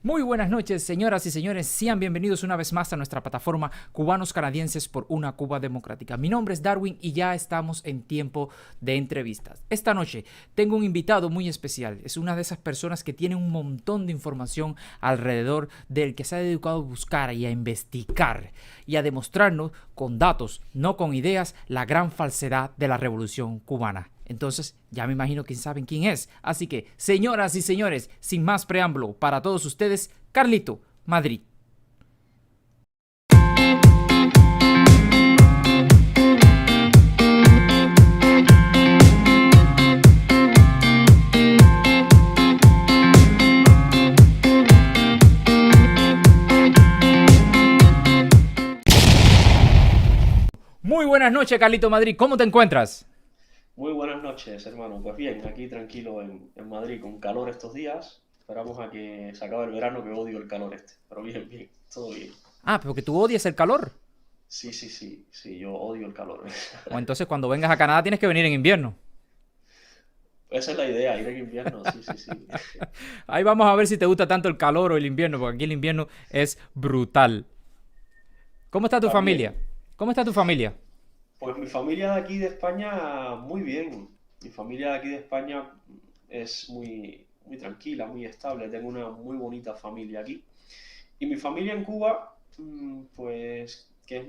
Muy buenas noches, señoras y señores. Sean bienvenidos una vez más a nuestra plataforma Cubanos Canadienses por una Cuba Democrática. Mi nombre es Darwin y ya estamos en tiempo de entrevistas. Esta noche tengo un invitado muy especial. Es una de esas personas que tiene un montón de información alrededor del que se ha dedicado a buscar y a investigar y a demostrarnos con datos, no con ideas, la gran falsedad de la Revolución Cubana. Entonces, ya me imagino que saben quién es. Así que, señoras y señores, sin más preámbulo, para todos ustedes, Carlito Madrid. Muy buenas noches, Carlito Madrid. ¿Cómo te encuentras? Muy buenas noches, hermano. Pues bien, aquí tranquilo en Madrid con calor estos días. Esperamos a que se acabe el verano, que odio el calor este. Pero bien, bien, todo bien. Ah, porque tú odias el calor. Sí, sí, sí, sí, yo odio el calor. O entonces cuando vengas a Canadá tienes que venir en invierno. Esa es la idea, ir en invierno, sí, sí, sí. Ahí vamos a ver si te gusta tanto el calor o el invierno, porque aquí el invierno es brutal. ¿Cómo está tu familia? También, ¿Cómo está tu familia? pues mi familia de aquí de España, muy bien. Mi familia de aquí de España es muy, muy tranquila, muy estable. Tengo una muy bonita familia aquí. Y mi familia en Cuba, pues, que es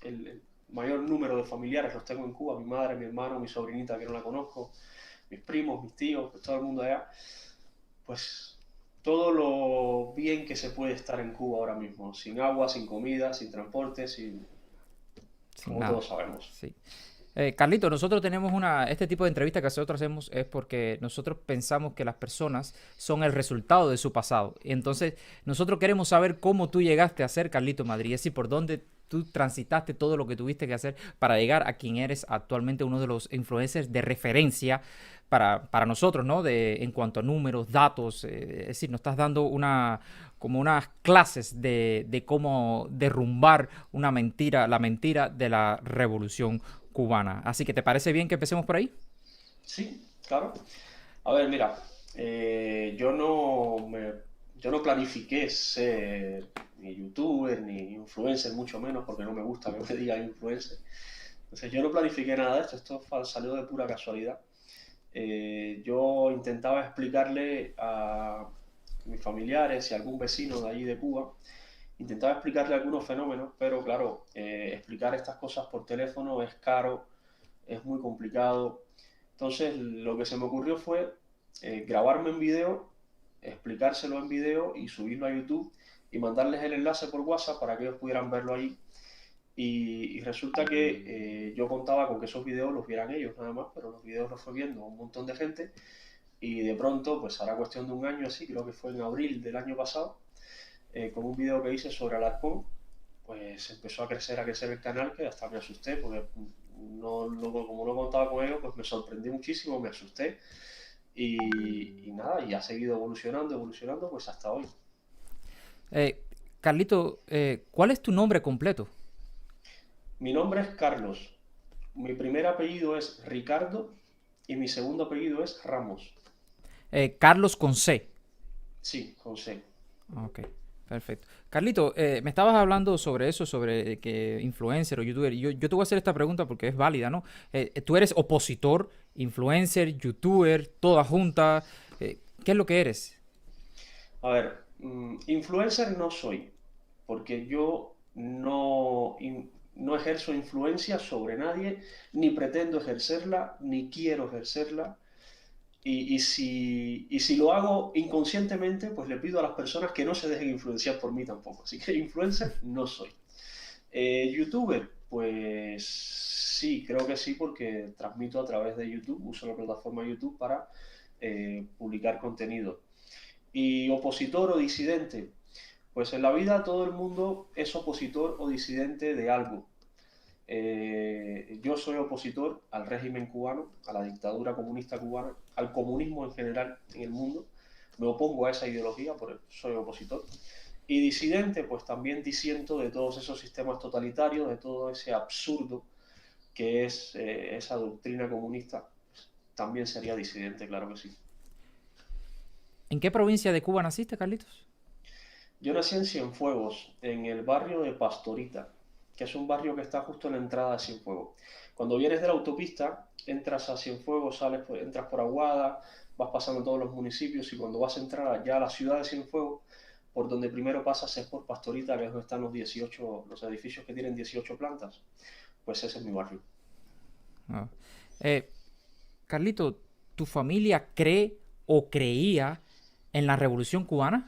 el mayor número de familiares los tengo en Cuba, mi madre, mi hermano, mi sobrinita que no la conozco, mis primos, mis tíos, pues todo el mundo allá, pues todo lo bien que se puede estar en Cuba ahora mismo, sin agua, sin comida, sin transporte, sin, Sin como nada. todos sabemos. Sí. Carlito, nosotros tenemos este tipo de entrevista que nosotros hacemos es porque nosotros pensamos que las personas son el resultado de su pasado. Entonces, nosotros queremos saber cómo tú llegaste a ser Carlito Madrid, es decir, por dónde tú transitaste todo lo que tuviste que hacer para llegar a quien eres actualmente uno de los influencers de referencia para nosotros, ¿no? En cuanto a números, datos, es decir, nos estás dando como unas clases de cómo derrumbar una mentira, la mentira de la revolución cubana. Así que, ¿te parece bien que empecemos por ahí? Sí, claro. A ver, mira, yo no planifiqué ser ni youtuber ni influencer, mucho menos, porque no me gusta que me digan influencer. Entonces, yo no planifiqué nada de esto, salió de pura casualidad. Yo intentaba explicarle a mis familiares y a algún vecino de allí de Cuba, intentaba explicarle algunos fenómenos, pero claro, explicar estas cosas por teléfono es caro, es muy complicado. Entonces, lo que se me ocurrió fue grabarme en video, explicárselo en video y subirlo a YouTube y mandarles el enlace por WhatsApp para que ellos pudieran verlo ahí. Y resulta que yo contaba con que esos videos los vieran ellos nada más, pero los videos los fue viendo un montón de gente y de pronto, pues hará cuestión de un año así, creo que fue en abril del año pasado, con un video que hice sobre Alarcón, pues empezó a crecer el canal que hasta me asusté, porque como no contaba con ello, pues me sorprendí muchísimo, me asusté y nada, y ha seguido evolucionando, evolucionando, pues hasta hoy. Eh, Carlito, ¿cuál es tu nombre completo? Mi nombre es Carlos, mi primer apellido es Ricardo y mi segundo apellido es Ramos. Carlos con C. Sí, José. Ok, perfecto. Carlito, me estabas hablando sobre eso, sobre que influencer o youtuber. Yo te voy a hacer esta pregunta porque es válida, ¿no? Tú eres opositor, influencer, youtuber, toda junta. ¿Qué es lo que eres? A ver, influencer no soy, porque yo no ejerzo influencia sobre nadie, ni pretendo ejercerla, ni quiero ejercerla. Y si lo hago inconscientemente, pues le pido a las personas que no se dejen influenciar por mí tampoco. Así que influencer no soy. YouTuber, pues sí, creo que sí, porque transmito a través de YouTube, uso la plataforma YouTube para publicar contenido. Y opositor o disidente, pues en la vida todo el mundo es opositor o disidente de algo. Yo soy opositor al régimen cubano, a la dictadura comunista cubana, al comunismo en general en el mundo. Me opongo a esa ideología, por eso soy opositor. Y disidente, pues también disiento de todos esos sistemas totalitarios, de todo ese absurdo que es esa doctrina comunista. También sería disidente, claro que sí. ¿En qué provincia de Cuba naciste, Carlitos? Yo nací en Cienfuegos, en el barrio de Pastorita, que es un barrio que está justo en la entrada de Cienfuegos. Cuando vienes de la autopista, entras a Cienfuegos, entras por Aguada, vas pasando todos los municipios y cuando vas a entrar ya a la ciudad de Cienfuegos, por donde primero pasas es por Pastorita, que es donde están los edificios que tienen 18 plantas. Pues ese es mi barrio. Ah. Eh, Carlito, ¿tu familia cree o creía en la Revolución Cubana?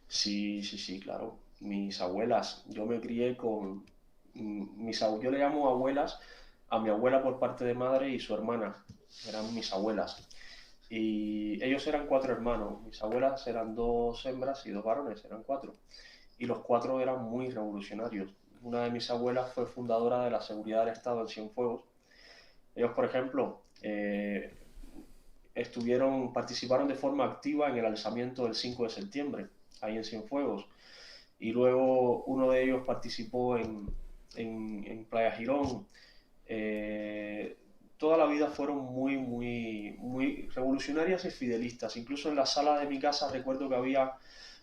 Sí, sí, sí, claro. Mis abuelas, yo me crié con yo le llamo abuelas a mi abuela por parte de madre y su hermana, eran mis abuelas. Y ellos eran cuatro hermanos, mis abuelas eran dos hembras y dos varones, eran cuatro. Y los cuatro eran muy revolucionarios. Una de mis abuelas fue fundadora de la Seguridad del Estado en Cienfuegos. Ellos, por ejemplo, participaron de forma activa en el alzamiento del 5 de septiembre, ahí en Cienfuegos. Y luego uno de ellos participó en Playa Girón. Eh, Toda la vida fueron muy, muy, muy revolucionarias y fidelistas. Incluso en la sala de mi casa recuerdo que había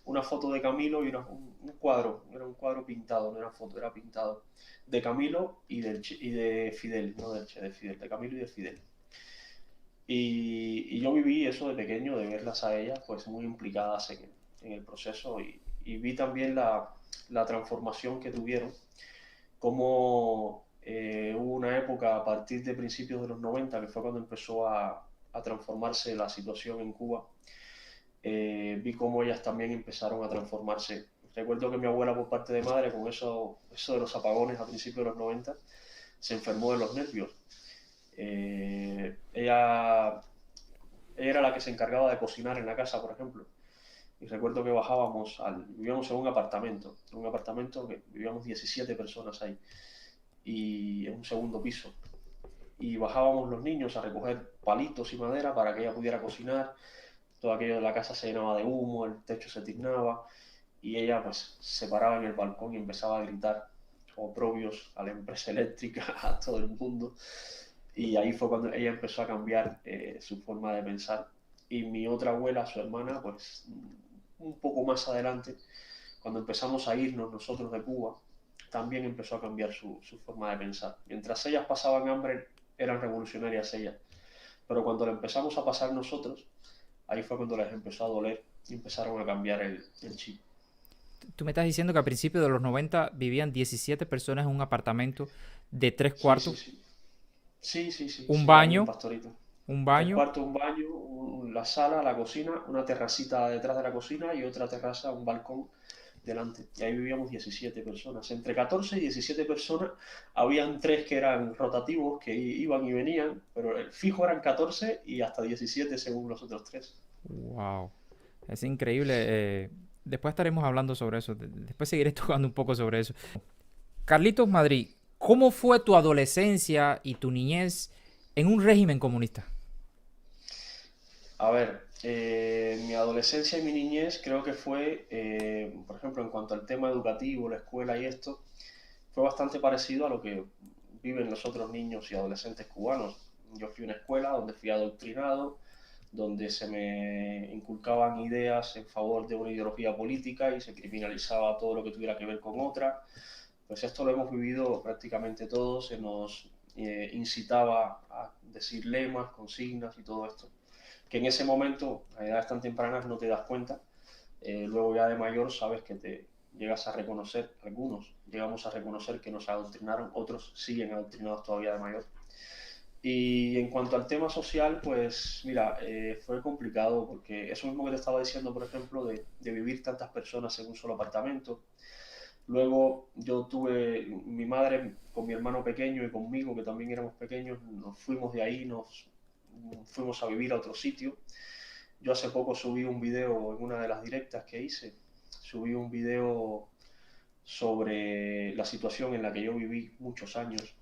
una foto de Camilo y un cuadro, era un cuadro pintado, no era foto, era pintado, de Camilo y de Fidel, no del Che, de Fidel, de Camilo y de Fidel. Y yo viví eso de pequeño, de verlas a ellas pues muy implicadas en el proceso y vi también la transformación que tuvieron, como hubo una época a partir de principios de los 90 que fue cuando empezó a transformarse la situación en Cuba. Vi cómo ellas también empezaron a transformarse. Recuerdo que mi abuela por parte de madre, con eso de los apagones a principios de los 90 se enfermó de los nervios. Ella era la que se encargaba de cocinar en la casa, por ejemplo. Y recuerdo que vivíamos en un apartamento que vivíamos 17 personas ahí, y en un segundo piso. Y bajábamos los niños a recoger palitos y madera para que ella pudiera cocinar. Todo aquello de la casa se llenaba de humo, el techo se tiznaba, y ella pues se paraba en el balcón y empezaba a gritar oprobios a la empresa eléctrica, a todo el mundo. Y ahí fue cuando ella empezó a cambiar su forma de pensar. Y mi otra abuela, su hermana, pues un poco más adelante, cuando empezamos a irnos nosotros de Cuba, también empezó a cambiar su forma de pensar. Mientras ellas pasaban hambre, eran revolucionarias ellas. Pero cuando le empezamos a pasar nosotros, ahí fue cuando les empezó a doler y empezaron a cambiar el chip. Tú me estás diciendo que a principios de los 90 vivían 17 personas en un apartamento de tres Sí, sí, cuartos, sí. Sí, sí, sí, un sí, ahí en baño, Pastorito. un Tres baño. cuartos, un baño, la sala, la cocina, una terracita detrás de la cocina y otra terraza, un balcón delante. Y ahí vivíamos 17 personas. Entre 14 y 17 personas, habían tres que eran rotativos, que iban y venían, pero el fijo eran 14 y hasta 17 según los otros tres. Wow, es increíble. Después estaremos hablando sobre eso. Después seguiré tocando un poco sobre eso. Carlitos Madrid, ¿cómo fue tu adolescencia y tu niñez en un régimen comunista? A ver, mi adolescencia y mi niñez creo que fue, por ejemplo, en cuanto al tema educativo, la escuela y esto, fue bastante parecido a lo que viven los otros niños y adolescentes cubanos. Yo fui a una escuela donde fui adoctrinado, donde se me inculcaban ideas en favor de una ideología política y se criminalizaba todo lo que tuviera que ver con otra. Pues esto lo hemos vivido prácticamente todos, se nos incitaba a decir lemas, consignas y todo esto, que en ese momento, a edades tan tempranas, no te das cuenta. Luego ya de mayor sabes que te llegas a reconocer, algunos llegamos a reconocer que nos adoctrinaron, otros siguen adoctrinados todavía de mayor. Y en cuanto al tema social, pues mira, fue complicado porque eso mismo que te estaba diciendo, por ejemplo, de vivir tantas personas en un solo apartamento. Luego yo tuve, mi madre con mi hermano pequeño y conmigo, que también éramos pequeños, nos fuimos de ahí, nos fuimos a vivir a otro sitio. Yo hace poco subí un video en una de las directas que hice, subí un video sobre la situación en la que yo viví muchos años.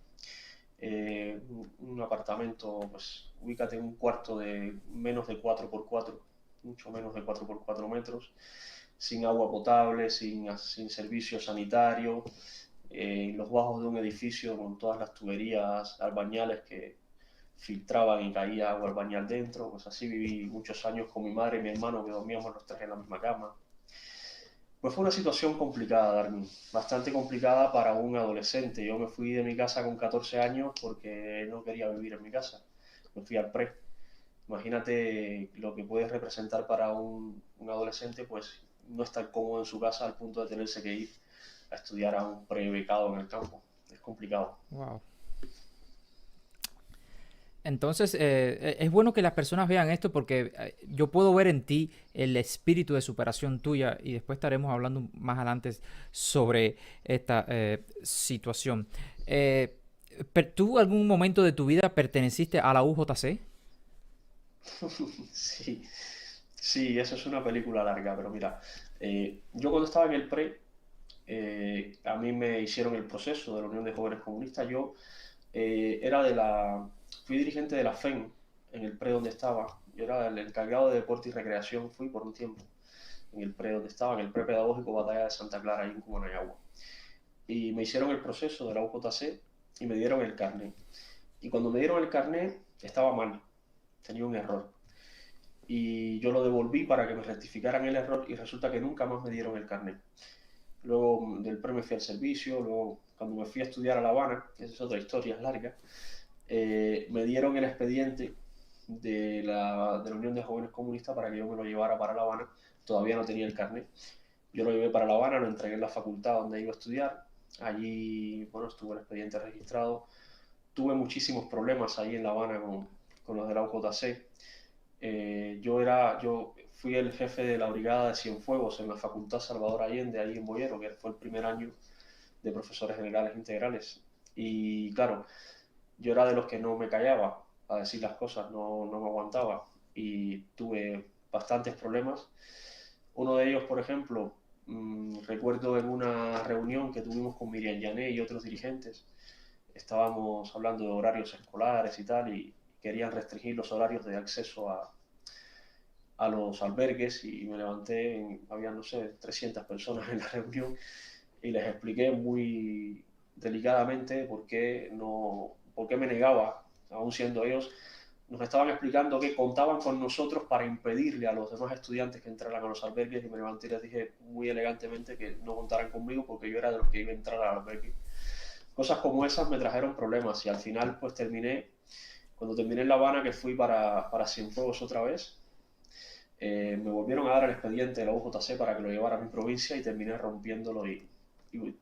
Un apartamento, pues ubícate en un cuarto de menos de 4x4, mucho menos de 4x4 metros, sin agua potable, sin servicio sanitario, en los bajos de un edificio con todas las tuberías albañales que filtraban y caía agua al bañal dentro. Pues así viví muchos años con mi madre y mi hermano, que dormíamos los tres en la misma cama. Pues fue una situación complicada, Darwin, bastante complicada para un adolescente. Yo me fui de mi casa con 14 años porque no quería vivir en mi casa. Me fui al pre. Imagínate lo que puede representar para un adolescente, pues no estar cómodo en su casa al punto de tenerse que ir a estudiar a un pre-becado en el campo. Es complicado. Wow. Entonces, es bueno que las personas vean esto porque yo puedo ver en ti el espíritu de superación tuya y después estaremos hablando más adelante sobre esta situación. Eh, ¿Tú algún momento de tu vida perteneciste a la UJC? Sí, sí, eso es una película larga, pero mira, yo cuando estaba en el pre, a mí me hicieron el proceso de la Unión de Jóvenes Comunistas. Yo era fui dirigente de la FEN en el pre donde estaba. Yo era el encargado de deporte y recreación, fui por un tiempo en el pre donde estaba, en el pre pedagógico Batalla de Santa Clara, ahí en Cubanayagua. Y me hicieron el proceso de la UJC y me dieron el carnet. Y cuando me dieron el carnet, estaba mal, tenía un error. Y yo lo devolví para que me rectificaran el error y resulta que nunca más me dieron el carnet. Luego del pre me fui al servicio, luego cuando me fui a estudiar a La Habana, esa es otra historia larga, me dieron el expediente de la Unión de Jóvenes Comunistas para que yo me lo llevara para La Habana. Todavía no tenía el carnet. Yo lo llevé para La Habana, lo entregué en la facultad donde iba a estudiar. Allí, bueno, estuvo el expediente registrado. Tuve muchísimos problemas ahí en La Habana con los de la UJC. Yo fui el jefe de la brigada de Cienfuegos en la Facultad Salvador Allende, ahí en Boyero, que fue el primer año de profesores generales integrales. Y claro, yo era de los que no me callaba a decir las cosas, no me aguantaba y tuve bastantes problemas. Uno de ellos, por ejemplo, recuerdo en una reunión que tuvimos con Miriam Llané y otros dirigentes, estábamos hablando de horarios escolares y tal, y querían restringir los horarios de acceso a los albergues y me levanté, había, no sé, 300 personas en la reunión y les expliqué muy delicadamente por qué me negaba, aún siendo ellos, nos estaban explicando que contaban con nosotros para impedirle a los demás estudiantes que entraran a los albergues y me levanté y les dije muy elegantemente que no contaran conmigo porque yo era de los que iba a entrar al albergue. Cosas como esas me trajeron problemas y al final pues cuando terminé en La Habana, que fui para Cienfuegos otra vez, me volvieron a dar el expediente de la UJC para que lo llevara a mi provincia y terminé rompiéndolo y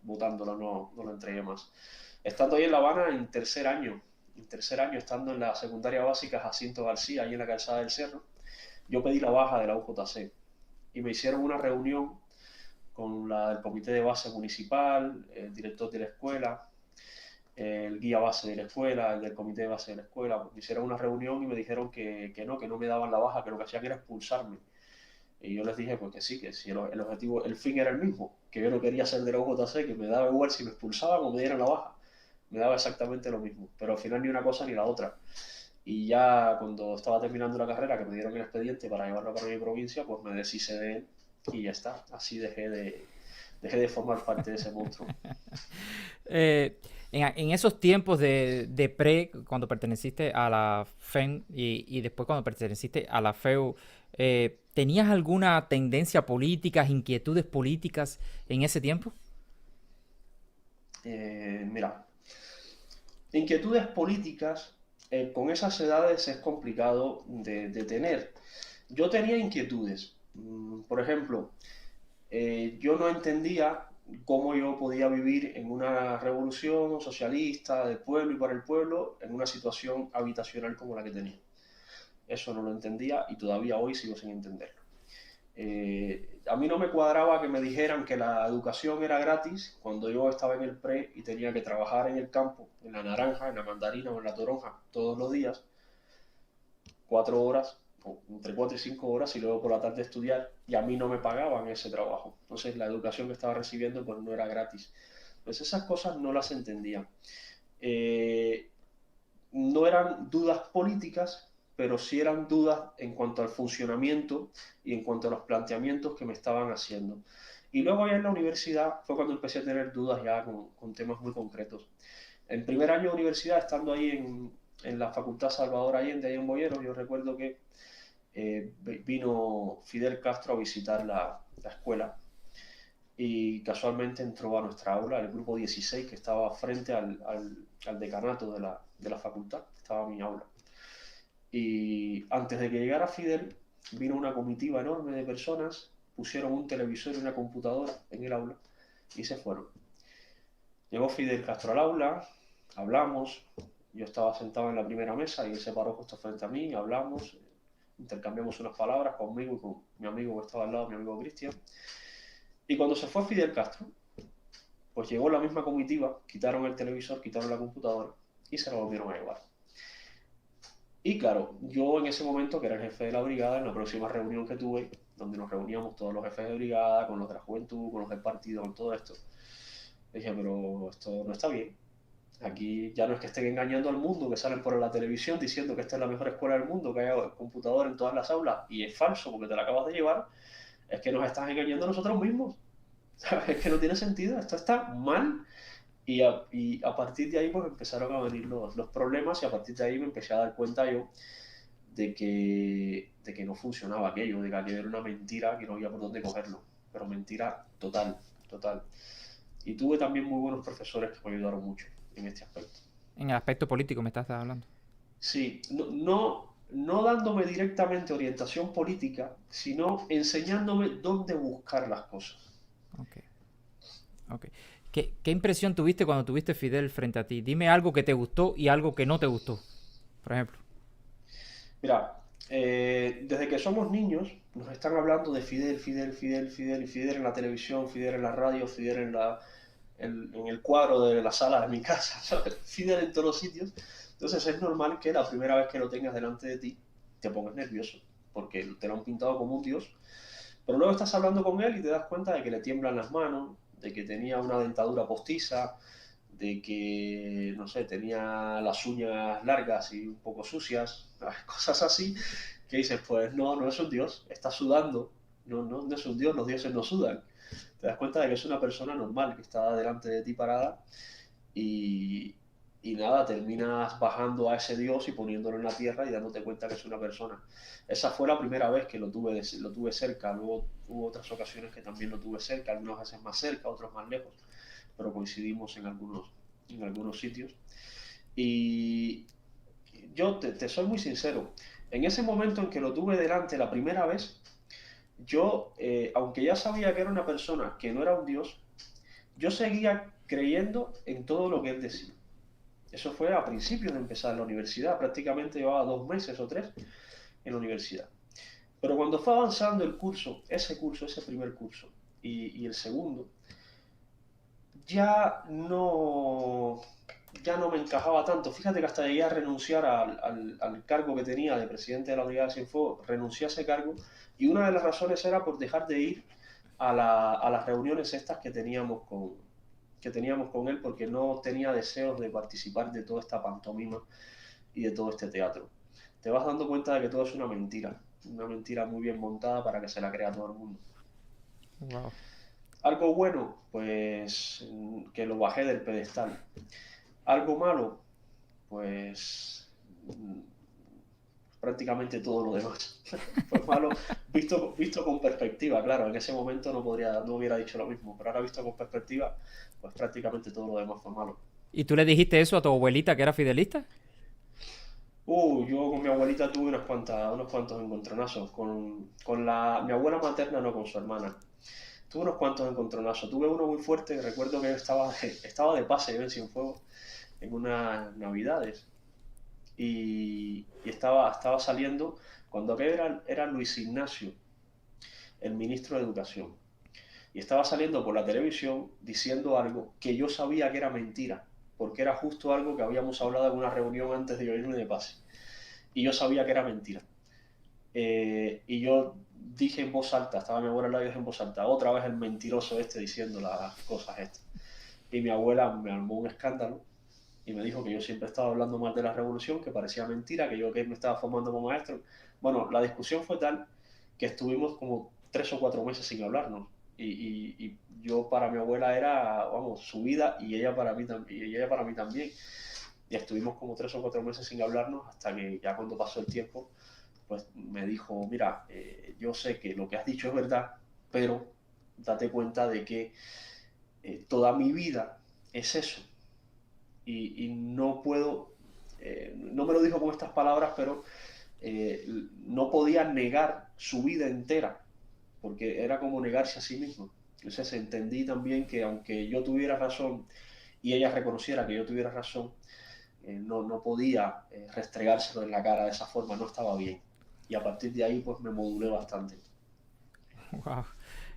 botándolo, no lo entregué más. Estando ahí en La Habana en tercer año estando en la secundaria básica Jacinto García, ahí en la calzada del Cerro, yo pedí la baja de la UJC y me hicieron una reunión con el comité de base municipal, el director de la escuela, el guía base de la escuela, el del comité de base de la escuela. Me hicieron una reunión y me dijeron que no me daban la baja, que lo que hacían era expulsarme. Y yo les dije pues que sí, que si el objetivo, el fin era el mismo, que yo no quería ser de la UJC, que me daba igual si me expulsaban o me dieran la baja. Me daba exactamente lo mismo, pero al final ni una cosa ni la otra. Y ya cuando estaba terminando la carrera, que me dieron el expediente para llevarlo para mi provincia, pues me deshice de él y ya está. Así dejé de formar parte de ese monstruo. En esos tiempos de pre, cuando perteneciste a la FEN y después cuando perteneciste a la FEU, ¿tenías alguna tendencia política, inquietudes políticas en ese tiempo? Mira, inquietudes políticas con esas edades es complicado de tener. Yo tenía inquietudes. Por ejemplo, yo no entendía cómo yo podía vivir en una revolución socialista del pueblo y para el pueblo en una situación habitacional como la que tenía. Eso no lo entendía y todavía hoy sigo sin entenderlo. A mí no me cuadraba que me dijeran que la educación era gratis cuando yo estaba en el pre y tenía que trabajar en el campo, en la naranja, en la mandarina o en la toronja todos los días, 4 horas, o entre 4 y 5 horas, y luego por la tarde estudiar, y a mí no me pagaban ese trabajo. Entonces la educación que estaba recibiendo pues no era gratis. Pues esas cosas no las entendía. Eh, no eran dudas políticas, pero sí eran dudas en cuanto al funcionamiento y en cuanto a los planteamientos que me estaban haciendo. Y luego ya en la universidad fue cuando empecé a tener dudas ya con temas muy concretos. En primer año de universidad, estando ahí en la Facultad Salvador Allende, ahí en Boyeros, yo recuerdo que vino Fidel Castro a visitar la escuela y casualmente entró a nuestra aula el grupo 16 que estaba frente al decanato de la facultad, estaba mi aula. Y antes de que llegara Fidel, vino una comitiva enorme de personas, pusieron un televisor y una computadora en el aula y se fueron. Llegó Fidel Castro al aula, hablamos, yo estaba sentado en la primera mesa y él se paró justo frente a mí, hablamos, intercambiamos unas palabras conmigo y con mi amigo que estaba al lado, mi amigo Cristian. Y cuando se fue Fidel Castro, pues llegó la misma comitiva, quitaron el televisor, quitaron la computadora y se la volvieron a llevar. Y claro, yo en ese momento, que era el jefe de la brigada, en la próxima reunión que tuve, donde nos reuníamos todos los jefes de brigada, con los de la juventud, con los del partido, con todo esto, dije, pero esto no está bien. Aquí ya no es que estén engañando al mundo, que salen por la televisión diciendo que esta es la mejor escuela del mundo, que haya computador en todas las aulas, y es falso porque te la acabas de llevar, es que nos estás engañando a nosotros mismos. Es que no tiene sentido, esto está mal. Y a partir de ahí pues empezaron a venir los problemas y a partir de ahí me empecé a dar cuenta yo de que no funcionaba aquello, de que aquello era una mentira, que no había por dónde cogerlo, pero mentira total, total. Y tuve también muy buenos profesores que me ayudaron mucho en este aspecto. En el aspecto político me estás hablando. Sí, no dándome directamente orientación política, sino enseñándome dónde buscar las cosas. Ok, ok. ¿Qué impresión tuviste cuando tuviste Fidel frente a ti? Dime algo que te gustó y algo que no te gustó, por ejemplo. Mira, desde que somos niños nos están hablando de Fidel, Fidel, Fidel, Fidel, y Fidel en la televisión, Fidel en la radio, Fidel en el cuadro de la sala de mi casa, ¿sabes? Fidel en todos los sitios. Entonces es normal que la primera vez que lo tengas delante de ti te pongas nervioso, porque te lo han pintado como un dios. Pero luego estás hablando con él y te das cuenta de que le tiemblan las manos, de que tenía una dentadura postiza, de que, no sé, tenía las uñas largas y un poco sucias, cosas así, que dices, pues no, no es un dios, está sudando, no es un dios, los dioses no sudan. Te das cuenta de que es una persona normal que está delante de ti parada y, y nada, terminas bajando a ese dios y poniéndolo en la tierra y dándote cuenta que es una persona. Esa fue la primera vez que lo tuve cerca, luego hubo otras ocasiones que también lo tuve cerca, algunas veces más cerca, otros más lejos, pero coincidimos en algunos sitios. Y yo te soy muy sincero, en ese momento en que lo tuve delante la primera vez, yo, aunque ya sabía que era una persona que no era un dios, yo seguía creyendo en todo lo que él decía. Eso fue a principios de empezar la universidad, prácticamente llevaba 2 meses o 3 en la universidad. Pero cuando fue avanzando el curso, ese primer curso y el segundo, ya no, ya no me encajaba tanto. Fíjate que hasta llegué a renunciar al cargo que tenía de presidente de la Brigada de Cienfuegos, renuncié a ese cargo y una de las razones era por dejar de ir a las reuniones estas que teníamos con él porque no tenía deseos de participar de toda esta pantomima y de todo este teatro. Te vas dando cuenta de que todo es una mentira muy bien montada para que se la crea todo el mundo. Wow. Algo bueno, pues que lo bajé del pedestal. Algo malo, pues prácticamente todo lo demás. Pues malo, visto con perspectiva, claro, en ese momento no hubiera dicho lo mismo, pero ahora visto con perspectiva, pues prácticamente todo lo demás fue malo. ¿Y tú le dijiste eso a tu abuelita que era fidelista? Yo con mi abuelita tuve unos cuantos encontronazos. Mi abuela materna, no, con su hermana. Tuve unos cuantos encontronazos. Tuve uno muy fuerte, recuerdo que estaba de pase yo en Cienfuegos en unas navidades. Y estaba saliendo, cuando aquel era Luis Ignacio, el ministro de Educación. Y estaba saliendo por la televisión diciendo algo que yo sabía que era mentira, porque era justo algo que habíamos hablado en una reunión antes de yo irme de pase. Y yo sabía que era mentira. Y yo dije en voz alta, estaba mi abuela al lado y dije en voz alta, otra vez el mentiroso este diciendo las cosas estas. Y mi abuela me armó un escándalo y me dijo que yo siempre estaba hablando mal de la revolución, que parecía mentira, que yo que me estaba formando como maestro. Bueno, la discusión fue tal que estuvimos como 3 o 4 meses sin hablarnos. Y yo para mi abuela era, vamos, su vida y ella para mí también. y estuvimos como 3 o 4 meses sin hablarnos hasta que ya cuando pasó el tiempo, pues me dijo, mira, yo sé que lo que has dicho es verdad, pero date cuenta de que toda mi vida es eso y no puedo, no me lo dijo con estas palabras, pero no podía negar su vida entera, porque era como negarse a sí mismo. Entonces entendí también que aunque yo tuviera razón y ella reconociera que yo tuviera razón, no podía restregárselo en la cara de esa forma, no estaba bien. Y a partir de ahí pues me modulé bastante. Wow.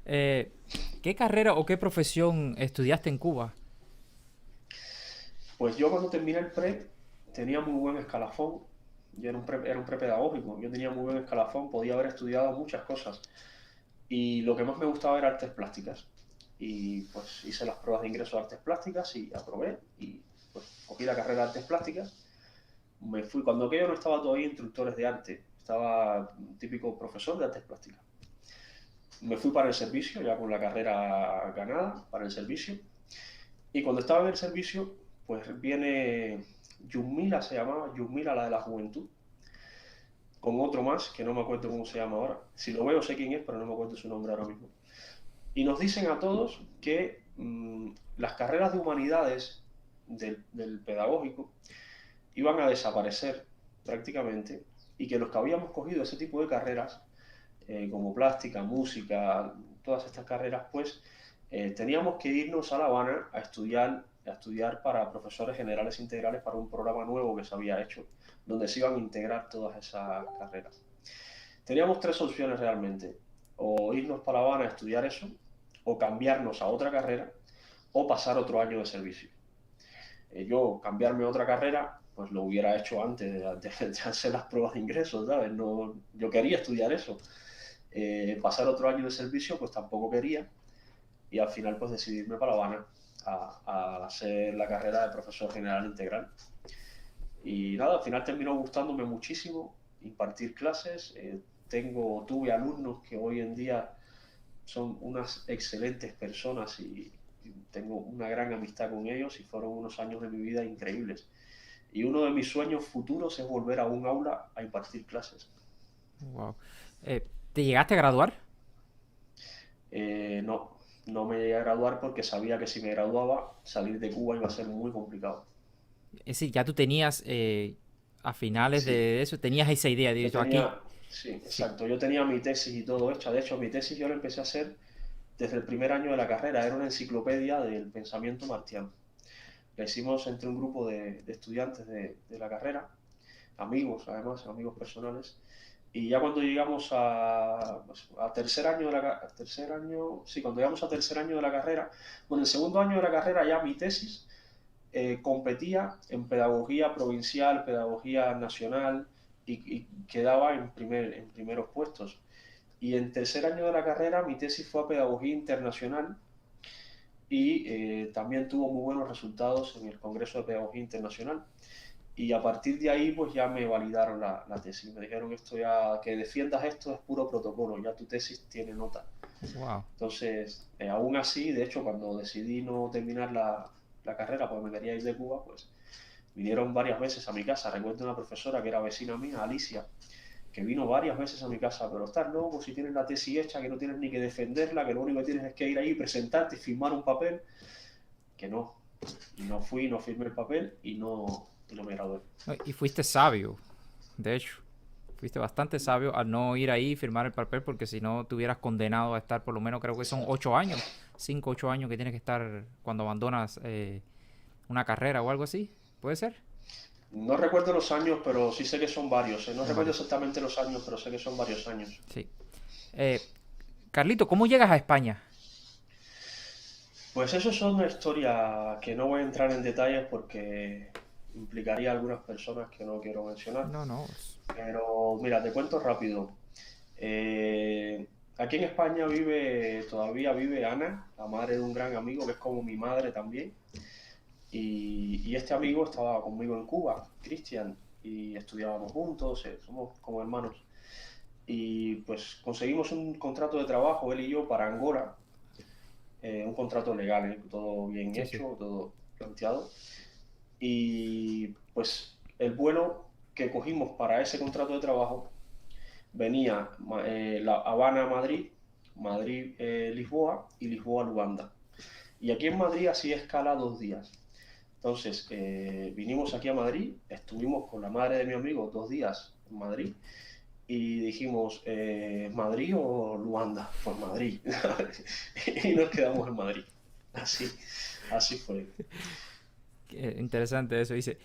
Eh, ¿Qué carrera o qué profesión estudiaste en Cuba? Pues yo cuando terminé el pre tenía muy buen escalafón, yo era un prepedagógico, yo tenía muy buen escalafón, podía haber estudiado muchas cosas y lo que más me gustaba era artes plásticas. Y pues hice las pruebas de ingreso a artes plásticas y aprobé y pues cogí la carrera de artes plásticas. Me fui, cuando aquello no estaba todavía instructores de arte, estaba un típico profesor de artes plásticas. Me fui para el servicio, ya con la carrera ganada, para el servicio. Y cuando estaba en el servicio, pues viene Yumila, se llamaba, Yumila, la de la juventud, con otro más, que no me acuerdo cómo se llama ahora. Si lo veo sé quién es, pero no me acuerdo su nombre ahora mismo. Y nos dicen a todos que las carreras de humanidades del pedagógico iban a desaparecer prácticamente y que los que habíamos cogido ese tipo de carreras, como plástica, música, todas estas carreras, pues teníamos que irnos a La Habana a estudiar para profesores generales integrales para un programa nuevo que se había hecho, donde se iban a integrar todas esas carreras. Teníamos tres opciones realmente, o irnos para La Habana a estudiar eso, o cambiarnos a otra carrera, o pasar otro año de servicio. Yo cambiarme a otra carrera, pues lo hubiera hecho antes de hacer las pruebas de ingreso, ¿sabes? No, yo quería estudiar eso. Pasar otro año de servicio, pues tampoco quería. Y al final, pues decidirme para La Habana a hacer la carrera de profesor general integral. Y nada, al final terminó gustándome muchísimo impartir clases. Tuve alumnos que hoy en día son unas excelentes personas y tengo una gran amistad con ellos y fueron unos años de mi vida increíbles. Y uno de mis sueños futuros es volver a un aula a impartir clases. Wow. ¿Te llegaste a graduar? No, no me llegué a graduar porque sabía que si me graduaba, salir de Cuba iba a ser muy complicado. Es decir, ya tú tenías, a finales Sí, de eso, tenías esa idea, de yo hecho, aquí, tenía, sí, sí. exacto, yo tenía mi tesis y todo hecho. De hecho, mi tesis yo la empecé a hacer desde el primer año de la carrera, era una enciclopedia del pensamiento marciano. La hicimos entre un grupo de estudiantes de la carrera, amigos además, amigos personales, y ya cuando llegamos a tercer año tercer año, sí, cuando llegamos a tercer año de la carrera, bueno, el segundo año de la carrera ya mi tesis competía en pedagogía provincial, pedagogía nacional y quedaba en primeros puestos. Y en tercer año de la carrera mi tesis fue a pedagogía internacional y también tuvo muy buenos resultados en el Congreso de Pedagogía Internacional. Y a partir de ahí, pues ya me validaron la tesis. Me dijeron esto ya, que defiendas esto es puro protocolo, ya tu tesis tiene nota. Wow. Entonces, aún así, de hecho, cuando decidí no terminar la carrera porque me quería ir de Cuba, pues vinieron varias veces a mi casa. Recuerdo una profesora que era vecina mía, Alicia, que vino varias veces a mi casa, pero estás loco, si tienes la tesis hecha, que no tienes ni que defenderla, que lo único que tienes es que ir ahí, presentarte y firmar un papel, que no. Y no fui, no firmé el papel y no me gradué. No, y fuiste sabio, de hecho. Fuiste bastante sabio al no ir ahí y firmar el papel porque si no te hubieras condenado a estar por lo menos creo que son Exacto. 8 años, 5 8 años que tienes que estar cuando abandonas una carrera o algo así. ¿Puede ser? No recuerdo los años, pero sí sé que son varios. No Son recuerdo varios. exactamente los años, pero sé que son varios años. Sí. Eh, Carlito, ¿cómo llegas a España? Pues eso es una historia que no voy a entrar en detalles porque implicaría a algunas personas que no quiero mencionar. No, no. Pero mira, te cuento rápido. Eh, Aquí en España todavía vive Ana, la madre de un gran amigo que es como mi madre también. Y este amigo estaba conmigo en Cuba, Cristian, y estudiábamos juntos, somos como hermanos. Y pues conseguimos un contrato de trabajo, él y yo, para Angola, un contrato legal, todo bien Sí, sí. hecho, todo planteado. Y pues el vuelo que cogimos para ese contrato de trabajo venía La Habana a Madrid, Madrid Lisboa y Lisboa Luanda. Y aquí en Madrid así escala 2 días. Entonces vinimos aquí a Madrid, estuvimos con la madre de mi amigo 2 días en Madrid y dijimos, ¿Madrid o Luanda? Pues Madrid. Y nos quedamos en Madrid. Así, así fue. Qué interesante eso. Dice,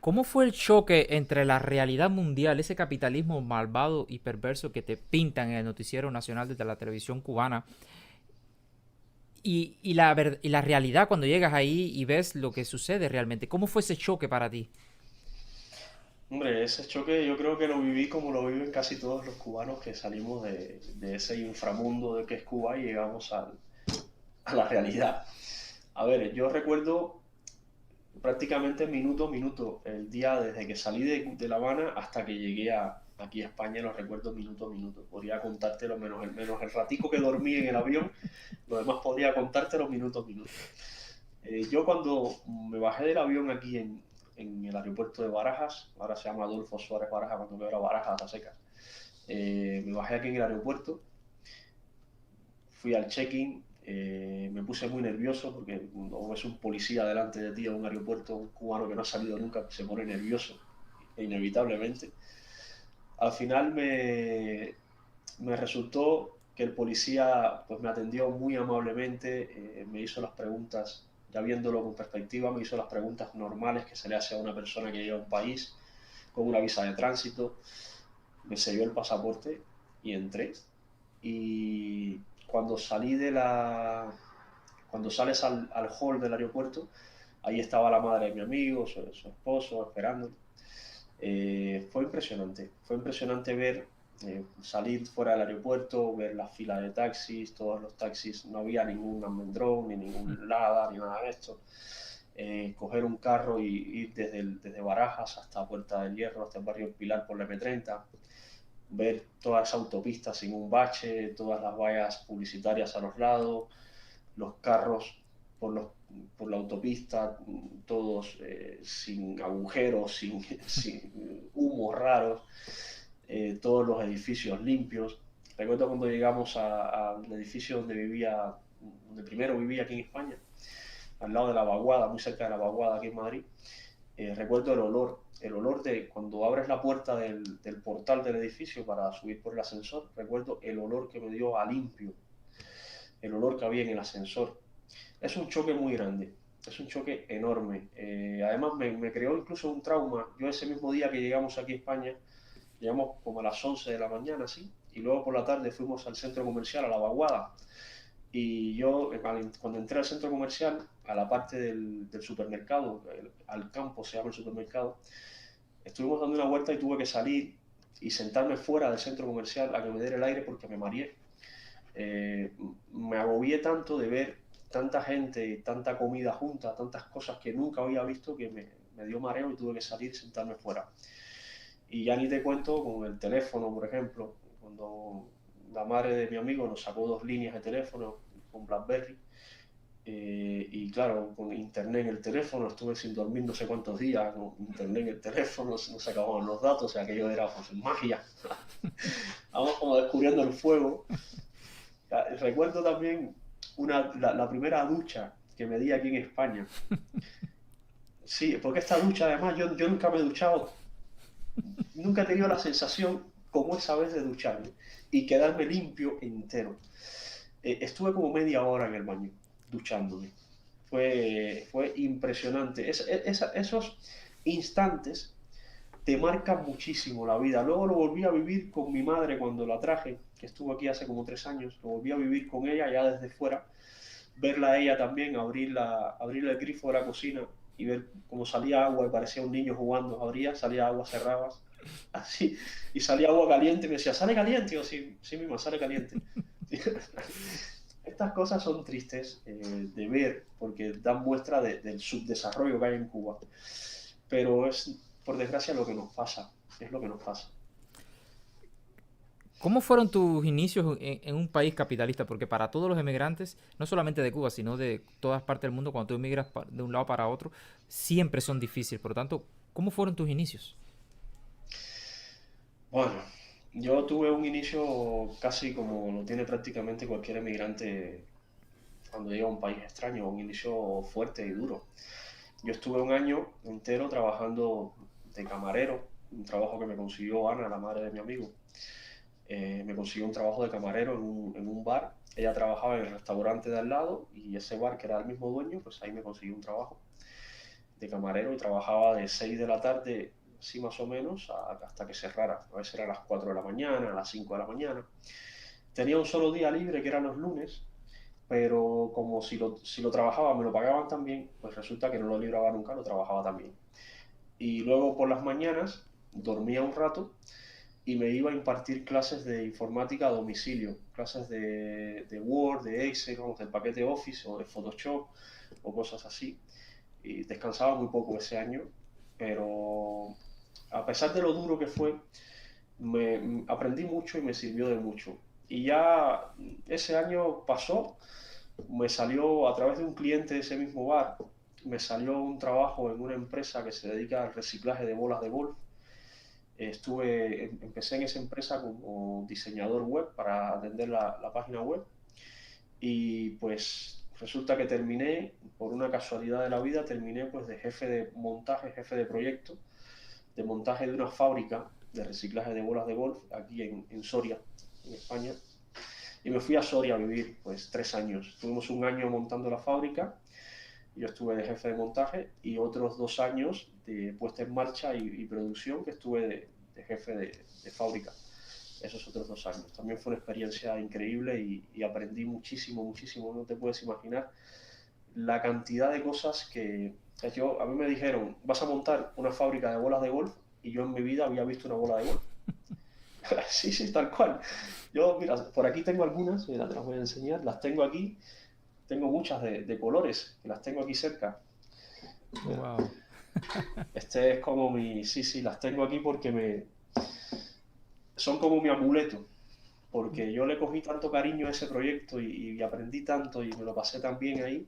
¿cómo fue el choque entre la realidad mundial, ese capitalismo malvado y perverso que te pintan en el noticiero nacional desde la televisión cubana, y la realidad cuando llegas ahí y ves lo que sucede realmente? ¿Cómo fue ese choque para ti? Hombre, ese choque yo creo que lo viví como lo viven casi todos los cubanos que salimos de ese inframundo de que es Cuba y llegamos a la realidad. A ver, yo recuerdo prácticamente minuto a minuto el día desde que salí de La Habana hasta que llegué aquí a España, lo recuerdo minuto a minuto. Podría contártelo menos el ratico que dormí en el avión, lo demás podría contártelo minuto a minuto. Yo cuando me bajé del avión aquí en el aeropuerto de Barajas, ahora se llama Adolfo Suárez Barajas, cuando me era Barajas a secas, me bajé aquí en el aeropuerto, fui al check-in, me puse muy nervioso porque cuando ves un policía delante de ti en un aeropuerto, un cubano que no ha salido nunca, se pone nervioso, inevitablemente. Al final me resultó que el policía pues, me atendió muy amablemente, me hizo las preguntas, ya viéndolo con perspectiva, me hizo las preguntas normales que se le hace a una persona que llega a un país con una visa de tránsito, me selló el pasaporte y entré. Y cuando salí cuando sales al hall del aeropuerto, ahí estaba la madre de mi amigo, su esposo, esperando. Fue impresionante ver salir fuera del aeropuerto, ver la fila de taxis, todos los taxis, no había ningún almendrón, ni ningún Lada, ni nada de esto. Coger un carro y ir desde Barajas hasta Puerta del Hierro, hasta el barrio Pilar por la M30, ver todas esas autopistas sin un bache, todas las vallas publicitarias a los lados, los carros por, los, por la autopista, todos sin agujeros, sin humos raros, todos los edificios limpios. Recuerdo cuando llegamos al edificio donde primero vivía aquí en España, al lado de la Vaguada, muy cerca de la Vaguada aquí en Madrid. Recuerdo el olor de cuando abres la puerta del portal del edificio para subir por el ascensor, recuerdo el olor que me dio a limpio, el olor que había en el ascensor. Es un choque muy grande, es un choque enorme. Además me creó incluso un trauma. Yo ese mismo día que llegamos aquí a España, llegamos como a las 11 de la mañana, ¿sí? Y luego por la tarde fuimos al centro comercial, a la Vaguada. Y yo, cuando entré al centro comercial, a la parte del supermercado, al campo se llama el supermercado, estuvimos dando una vuelta y tuve que salir y sentarme fuera del centro comercial a que me diera el aire porque me mareé. Me agobié tanto de ver tanta gente y tanta comida junta, tantas cosas que nunca había visto que me dio mareo y tuve que salir y sentarme fuera. Y ya ni te cuento con el teléfono, por ejemplo, cuando la madre de mi amigo nos sacó 2 líneas de teléfono con BlackBerry. Y claro, con internet en el teléfono, estuve sin dormir no sé cuántos días, con internet en el teléfono, no se acababan los datos, o sea, aquello era pues magia. Vamos como descubriendo el fuego. Recuerdo también la primera ducha que me di aquí en España. Sí, porque esta ducha, además, yo nunca me he duchado, nunca he tenido la sensación como esa vez de ducharme y quedarme limpio entero. Estuve como media hora en el baño, duchándome. Fue impresionante. Esos instantes te marcan muchísimo la vida. Luego lo volví a vivir con mi madre cuando la traje, que estuvo aquí hace como 3 años. Lo volví a vivir con ella ya desde fuera. Verla a ella también, abrir el grifo de la cocina y ver cómo salía agua y parecía un niño jugando. Abría, salía agua, cerrabas, así. Y salía agua caliente y me decía, ¿sale caliente? Y yo, sí, sí misma, sale caliente. Estas cosas son tristes de ver porque dan muestra del subdesarrollo que hay en Cuba. Pero es, por desgracia, lo que nos pasa. Es lo que nos pasa. ¿Cómo fueron tus inicios en un país capitalista? Porque para todos los emigrantes, no solamente de Cuba, sino de todas partes del mundo, cuando tú emigras de un lado para otro, siempre son difíciles. Por lo tanto, ¿cómo fueron tus inicios? Bueno, yo tuve un inicio casi como lo tiene prácticamente cualquier emigrante cuando llega a un país extraño, un inicio fuerte y duro. Yo estuve un año entero trabajando de camarero, un trabajo que me consiguió Ana, la madre de mi amigo. Me consiguió un trabajo de camarero en un bar. Ella trabajaba en el restaurante de al lado y ese bar, que era el mismo dueño, pues ahí me consiguió un trabajo de camarero y trabajaba de 6 de la tarde, así más o menos, hasta que cerrara. A veces era a las 4 de la mañana, a las 5 de la mañana. Tenía un solo día libre, que eran los lunes, pero como si lo trabajaba me lo pagaban también, pues resulta que no lo libraba nunca, lo trabajaba también. Y luego por las mañanas dormía un rato y me iba a impartir clases de informática a domicilio, clases de Word, de Excel, vamos, del paquete Office o de Photoshop o cosas así. Y descansaba muy poco ese año, pero a pesar de lo duro que fue, aprendí mucho y me sirvió de mucho. Y ya ese año pasó, me salió a través de un cliente de ese mismo bar, me salió un trabajo en una empresa que se dedica al reciclaje de bolas de golf. Empecé en esa empresa como diseñador web para atender la página web y pues resulta que terminé, por una casualidad de la vida, terminé pues de jefe de montaje, jefe de proyecto, de montaje de una fábrica de reciclaje de bolas de golf aquí en Soria, en España. Y me fui a Soria a vivir pues 3 años. Tuvimos un año montando la fábrica, yo estuve de jefe de montaje y otros 2 años de puesta en marcha y producción que estuve de jefe de fábrica. Esos otros 2 años. También fue una experiencia increíble y aprendí muchísimo, muchísimo. No te puedes imaginar la cantidad de cosas a mí me dijeron, vas a montar una fábrica de bolas de golf y yo en mi vida había visto una bola de golf. Sí, sí, tal cual. Yo, mira, por aquí tengo algunas, mira, te las voy a enseñar, las tengo aquí, tengo muchas de colores, que las tengo aquí cerca. Mira, Wow. este es como sí, sí, las tengo aquí porque son como mi amuleto, porque yo le cogí tanto cariño a ese proyecto y aprendí tanto y me lo pasé tan bien ahí,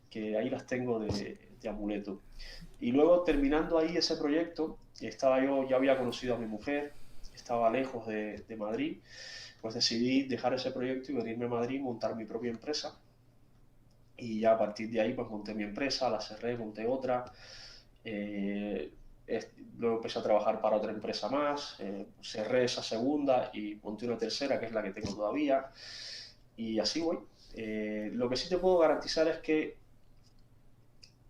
que ahí las tengo de amuleto. Y luego terminando ahí ese proyecto, ya había conocido a mi mujer, estaba lejos de Madrid, pues decidí dejar ese proyecto y venirme a Madrid, montar mi propia empresa. Y ya a partir de ahí pues monté mi empresa, la cerré, monté otra. Eh, Luego empecé a trabajar para otra empresa más, cerré esa segunda y monté una tercera, que es la que tengo todavía. Y así voy. Lo que sí te puedo garantizar es que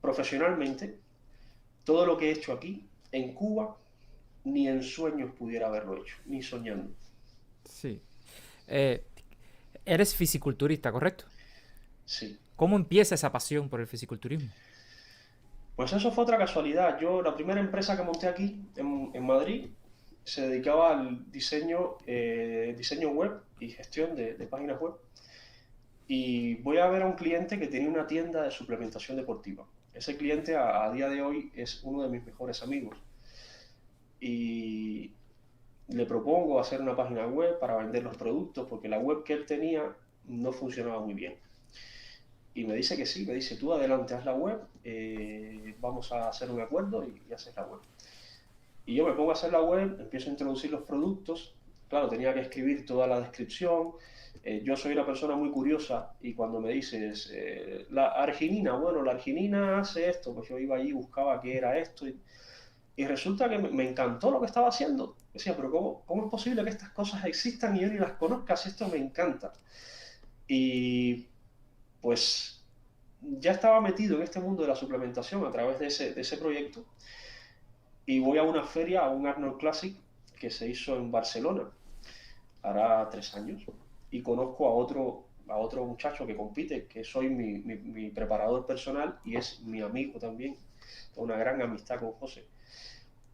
profesionalmente, todo lo que he hecho aquí, en Cuba, ni en sueños pudiera haberlo hecho, ni soñando. Sí. Eh, Eres fisiculturista, ¿correcto? Sí. ¿Cómo empieza esa pasión por el fisiculturismo? Pues eso fue otra casualidad. La primera empresa que monté aquí, en Madrid, se dedicaba al diseño web y gestión de páginas web. Y voy a ver a un cliente que tenía una tienda de suplementación deportiva. Ese cliente a día de hoy es uno de mis mejores amigos. Y le propongo hacer una página web para vender los productos, porque la web que él tenía no funcionaba muy bien. Y me dice que sí, me dice, tú adelante, haz la web, vamos a hacer un acuerdo y haces la web. Y yo me pongo a hacer la web, empiezo a introducir los productos, claro, tenía que escribir toda la descripción, yo soy una persona muy curiosa y cuando me dices, la arginina, bueno, la arginina hace esto, pues yo iba allí, buscaba qué era esto y resulta que me encantó lo que estaba haciendo. Decía, pero ¿cómo es posible que estas cosas existan y yo ni las conozca? Si esto me encanta. Y pues ya estaba metido en este mundo de la suplementación a través de ese proyecto y voy a una feria, a un Arnold Classic que se hizo en Barcelona, hará 3 años, y conozco a otro muchacho que compite, que soy mi preparador personal y es mi amigo también, una gran amistad con José.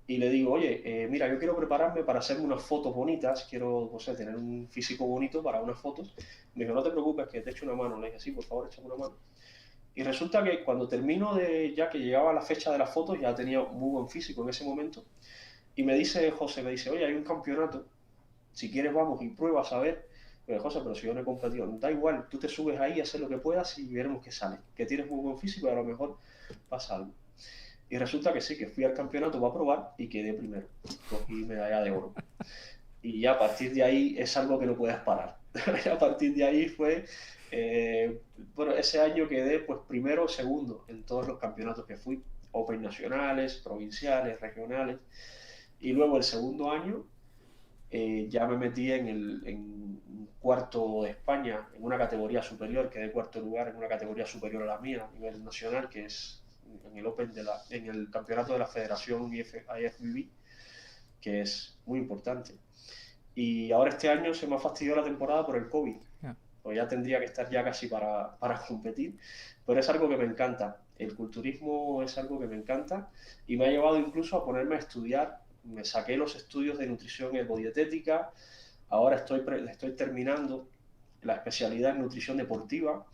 Y le digo, oye, mira, yo quiero prepararme para hacerme unas fotos bonitas, quiero, no sé, tener un físico bonito para unas fotos. Me dijo, no te preocupes, que te echo una mano. Le dije, sí, por favor, échame una mano. Y resulta que cuando termino ya que llegaba la fecha de las fotos, ya tenía muy buen físico en ese momento. Y me dice José, me dice, oye, hay un campeonato Si quieres vamos y pruebas a ver. Pero José, pero si yo no he competido, da igual, tú te subes ahí, haces lo que puedas y veremos qué sale. Que tienes muy buen físico y a lo mejor pasa algo. Y resulta que sí, que fui al campeonato para probar y quedé primero. Cogí medalla de oro. Y ya a partir de ahí es algo que no puedes parar. A partir de ahí fue, bueno, ese año quedé pues primero o segundo en todos los campeonatos que fui, Open nacionales, provinciales, regionales. Y luego el segundo año ya me metí en cuarto de España, en una categoría superior, quedé cuarto lugar en una categoría superior a la mía, a nivel nacional, que es en el Open en el campeonato de la Federación IFBB, que es muy importante. Y ahora este año se me ha fastidiado la temporada por el COVID. Ya. Pues ya tendría que estar ya casi para competir. Pero es algo que me encanta. El culturismo es algo que me encanta y me ha llevado incluso a ponerme a estudiar. Me saqué los estudios de nutrición y dietética. Ahora estoy terminando la especialidad en nutrición deportiva.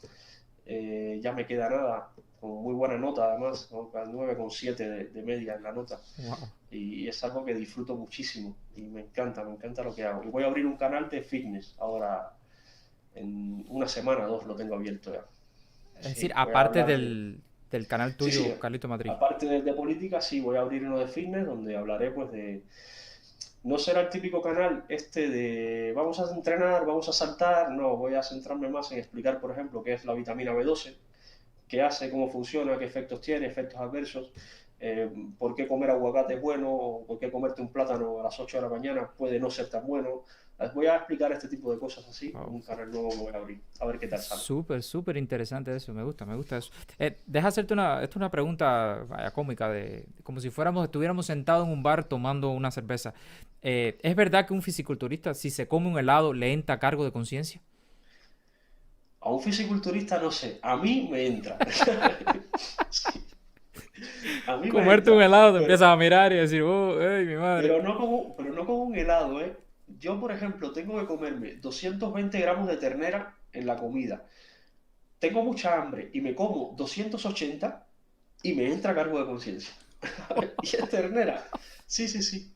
Ya me queda nada, con muy buena nota además, ¿no? 9,7 de media en la nota. Wow. Y es algo que disfruto muchísimo y me encanta lo que hago. Y voy a abrir un canal de fitness ahora, en una semana o dos lo tengo abierto ya. Es decir, Sí, voy a aparte hablar del canal Sí, tuyo, Carlito Madrid. aparte de política, sí, voy a abrir uno de fitness donde hablaré pues de... No será el típico canal este de vamos a entrenar, vamos a saltar, no, voy a centrarme más en explicar, por ejemplo, qué es la vitamina B12, qué hace, cómo funciona, qué efectos tiene, efectos adversos, por qué comer aguacate es bueno, o por qué comerte un plátano a las 8 de la mañana puede no ser tan bueno. Les voy a explicar este tipo de cosas así en Wow. un canal nuevo que voy a abrir, a ver qué tal sale. Súper, súper interesante eso, me gusta eso. Deja hacerte esto es una pregunta vaya, cómica, como si estuviéramos sentados en un bar tomando una cerveza. ¿Es verdad que un fisiculturista, si se come un helado, le entra cargo de conciencia? A un fisiculturista no sé, a mí me entra. Sí, a mí me Comerte un entra, helado, te pero, empiezas a mirar y decir, oh, ¡ay, mi madre! pero no como un helado, ¿eh? Yo, por ejemplo, tengo que comerme 220 gramos de ternera en la comida. Tengo mucha hambre y me como 280 y me entra cargo de conciencia. Y es ternera. Sí, sí, sí.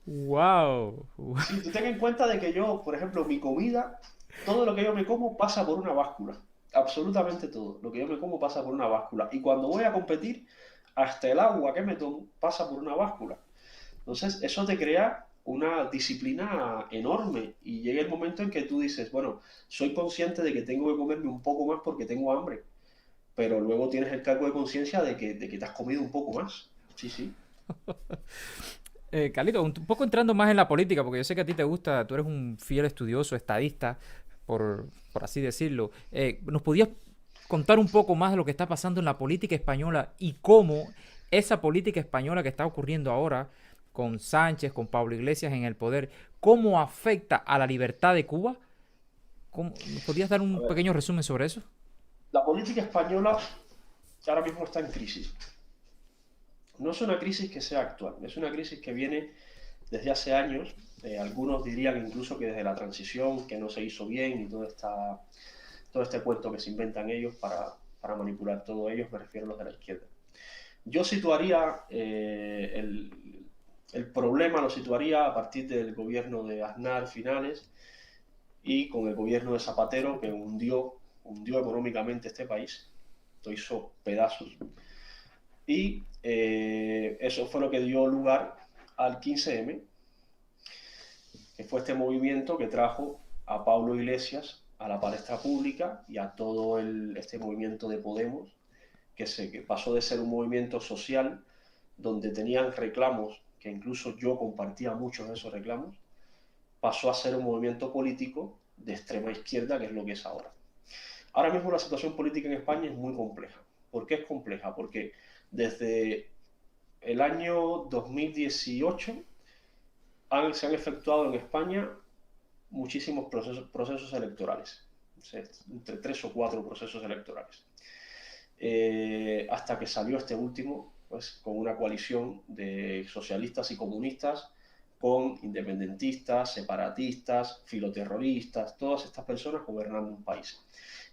¡Wow! Sí, tú ten en cuenta de que yo, por ejemplo, mi comida, todo lo que yo me como pasa por una báscula. Absolutamente todo. Lo que yo me como pasa por una báscula. Y cuando voy a competir, hasta el agua que me tomo pasa por una báscula. Entonces, eso te crea una disciplina enorme y llega el momento en que tú dices, bueno, soy consciente de que tengo que comerme un poco más porque tengo hambre, pero luego tienes el cargo de conciencia de que te has comido un poco más. Sí, sí. Carlito, un poco entrando más en la política, porque yo sé que a ti te gusta, tú eres un fiel estudioso, estadista, por así decirlo. ¿Nos podías contar un poco más de lo que está pasando en la política española y cómo esa política española que está ocurriendo ahora con Sánchez, con Pablo Iglesias en el poder, cómo afecta a la libertad de Cuba? ¿Nos podías dar A un ver, pequeño resumen sobre eso? la política española ahora mismo está en crisis. No es una crisis que sea actual, es una crisis que viene desde hace años. Algunos dirían incluso que desde la transición, que no se hizo bien y todo este cuento que se inventan ellos para manipular todo ellos, me refiero a los de la izquierda. Yo situaría el problema, lo situaría a partir del gobierno de Aznar finales y con el gobierno de Zapatero que hundió económicamente este país, lo hizo pedazos. Y eso fue lo que dio lugar al 15M, que fue este movimiento que trajo a Pablo Iglesias a la palestra pública y a todo este movimiento de Podemos, que pasó de ser un movimiento social donde tenían reclamos, que incluso yo compartía muchos de esos reclamos, pasó a ser un movimiento político de extrema izquierda, que es lo que es ahora. Ahora mismo la situación política en España es muy compleja. ¿Por qué es compleja? Porque desde el año 2018 se han efectuado en España muchísimos procesos electorales, entre 3 o 4 procesos electorales, hasta que salió este último, pues con una coalición de socialistas y comunistas, con independentistas, separatistas, filoterroristas, todas estas personas gobernando un país.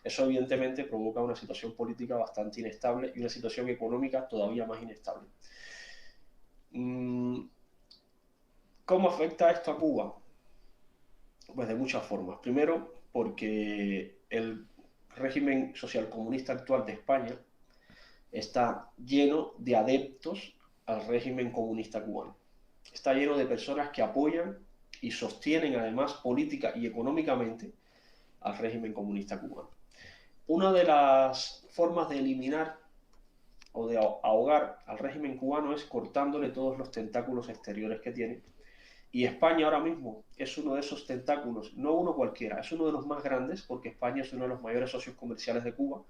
Eso evidentemente provoca una situación política bastante inestable y una situación económica todavía más inestable. ¿Cómo afecta esto a Cuba? Pues de muchas formas. Primero, porque el régimen socialcomunista actual de España está lleno de adeptos al régimen comunista cubano. Está lleno de personas que apoyan y sostienen además política y económicamente al régimen comunista cubano. Una de las formas de eliminar o de ahogar al régimen cubano es cortándole todos los tentáculos exteriores que tiene. Y España ahora mismo es uno de esos tentáculos, no uno cualquiera, es uno de los más grandes porque España es uno de los mayores socios comerciales de Cuba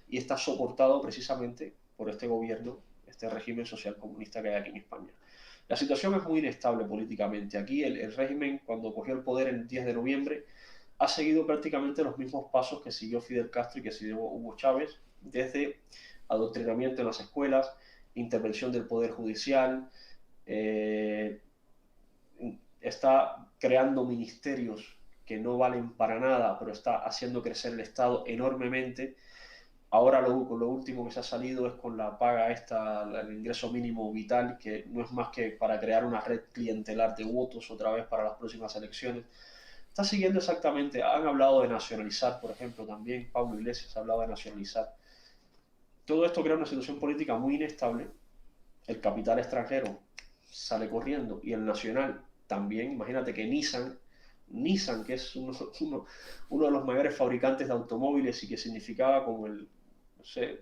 y está soportado precisamente por este gobierno, este régimen social comunista que hay aquí en España. La situación es muy inestable políticamente. Aquí el régimen, cuando cogió el poder el 10 de noviembre, ha seguido prácticamente los mismos pasos que siguió Fidel Castro y que siguió Hugo Chávez, desde adoctrinamiento en las escuelas, intervención del Poder Judicial, eh, está creando ministerios que no valen para nada, pero está haciendo crecer el Estado enormemente. Ahora lo último que se ha salido es con la paga esta, el ingreso mínimo vital, que no es más que para crear una red clientelar de votos otra vez para las próximas elecciones. Está siguiendo exactamente, han hablado de nacionalizar, por ejemplo, también Pablo Iglesias ha hablado de nacionalizar. Todo esto crea una situación política muy inestable. El capital extranjero sale corriendo y el nacional también. Imagínate que Nissan, que es uno de los mayores fabricantes de automóviles y que significaba como el, no sé,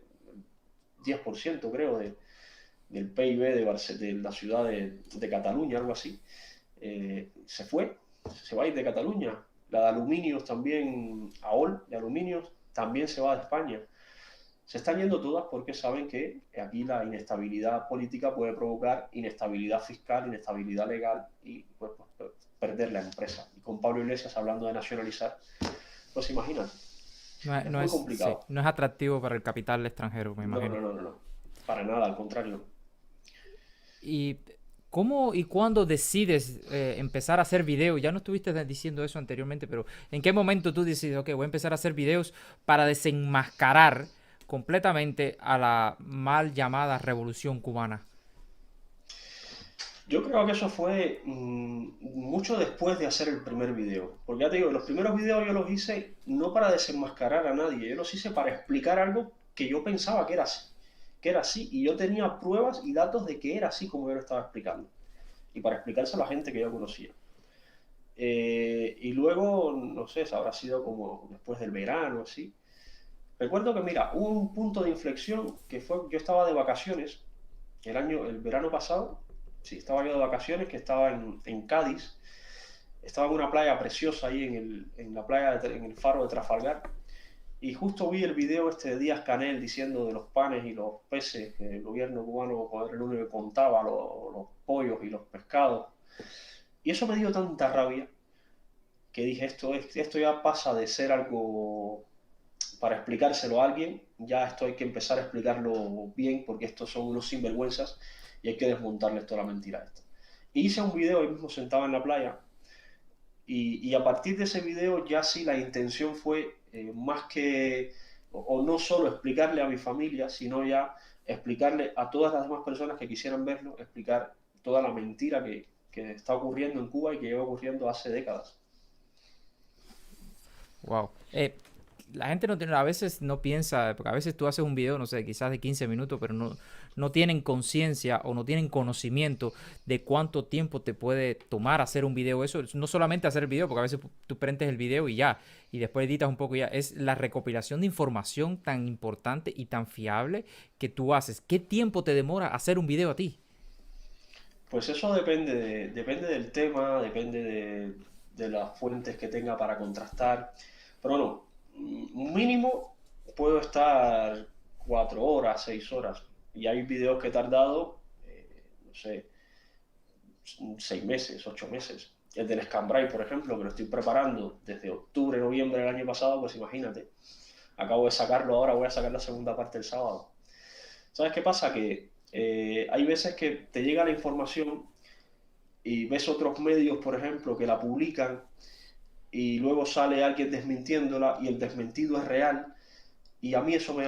10% creo del PIB de la ciudad de Cataluña, algo así, se va a ir de Cataluña. La de aluminios también, AOL de aluminios, también se va de España. Se están yendo todas porque saben que aquí la inestabilidad política puede provocar inestabilidad fiscal, inestabilidad legal y pues, perder la empresa. Y con Pablo Iglesias hablando de nacionalizar, pues imagínate, es muy Sí, complicado. no es atractivo para el capital extranjero, me No, imagino. no, no, no, no. Para nada, al contrario. ¿Y cómo y cuándo decides empezar a hacer videos? Ya no estuviste diciendo eso anteriormente, pero ¿en qué momento tú decides, ok, voy a empezar a hacer videos para desenmascarar completamente a la mal llamada revolución cubana? Yo creo que eso fue mucho después de hacer el primer video. Porque ya te digo, los primeros videos yo los hice no para desenmascarar a nadie, yo los hice para explicar algo que yo pensaba que era así, y yo tenía pruebas y datos de que era así como yo lo estaba explicando. Y para explicárselo a la gente que yo conocía. Y luego, no sé, eso habrá sido como después del verano, así. Recuerdo que, mira, hubo un punto de inflexión que fue, yo estaba de vacaciones el verano pasado, sí, estaba yo de vacaciones, que estaba en Cádiz, estaba en una playa preciosa ahí en la playa, en el faro de Trafalgar, y justo vi el video este de Díaz Canel diciendo de los panes y los peces, que el gobierno cubano era el único que contaba los pollos y los pescados, y eso me dio tanta rabia que dije, esto ya pasa de ser algo para explicárselo a alguien, ya esto hay que empezar a explicarlo bien porque estos son unos sinvergüenzas y hay que desmontarles toda la mentira esta. Y hice un video ahí mismo sentado en la playa y a partir de ese video ya sí la intención fue más que, o no solo explicarle a mi familia, sino ya explicarle a todas las demás personas que quisieran verlo, explicar toda la mentira que está ocurriendo en Cuba y que lleva ocurriendo hace décadas. Wow. La gente no tiene, a veces no piensa, porque a veces tú haces un video, no sé, quizás de 15 minutos, pero no tienen conciencia o no tienen conocimiento de cuánto tiempo te puede tomar hacer un video. Eso no solamente hacer el video, porque a veces tú prendes el video y ya, y después editas un poco y ya. Es la recopilación de información tan importante y tan fiable que tú haces. ¿Qué tiempo te demora hacer un video a ti? Pues eso depende del tema, depende de las fuentes que tenga para contrastar. Pero bueno, mínimo puedo estar 4 horas, 6 horas. Y hay videos que he tardado, no sé, 6 meses, 8 meses. El del Scambray, por ejemplo, que lo estoy preparando desde octubre, noviembre del año pasado, pues imagínate. Acabo de sacarlo ahora, voy a sacar la segunda parte el sábado. ¿Sabes qué pasa? Que hay veces que te llega la información y ves otros medios, por ejemplo, que la publican y luego sale alguien desmintiéndola y el desmentido es real y a mí eso me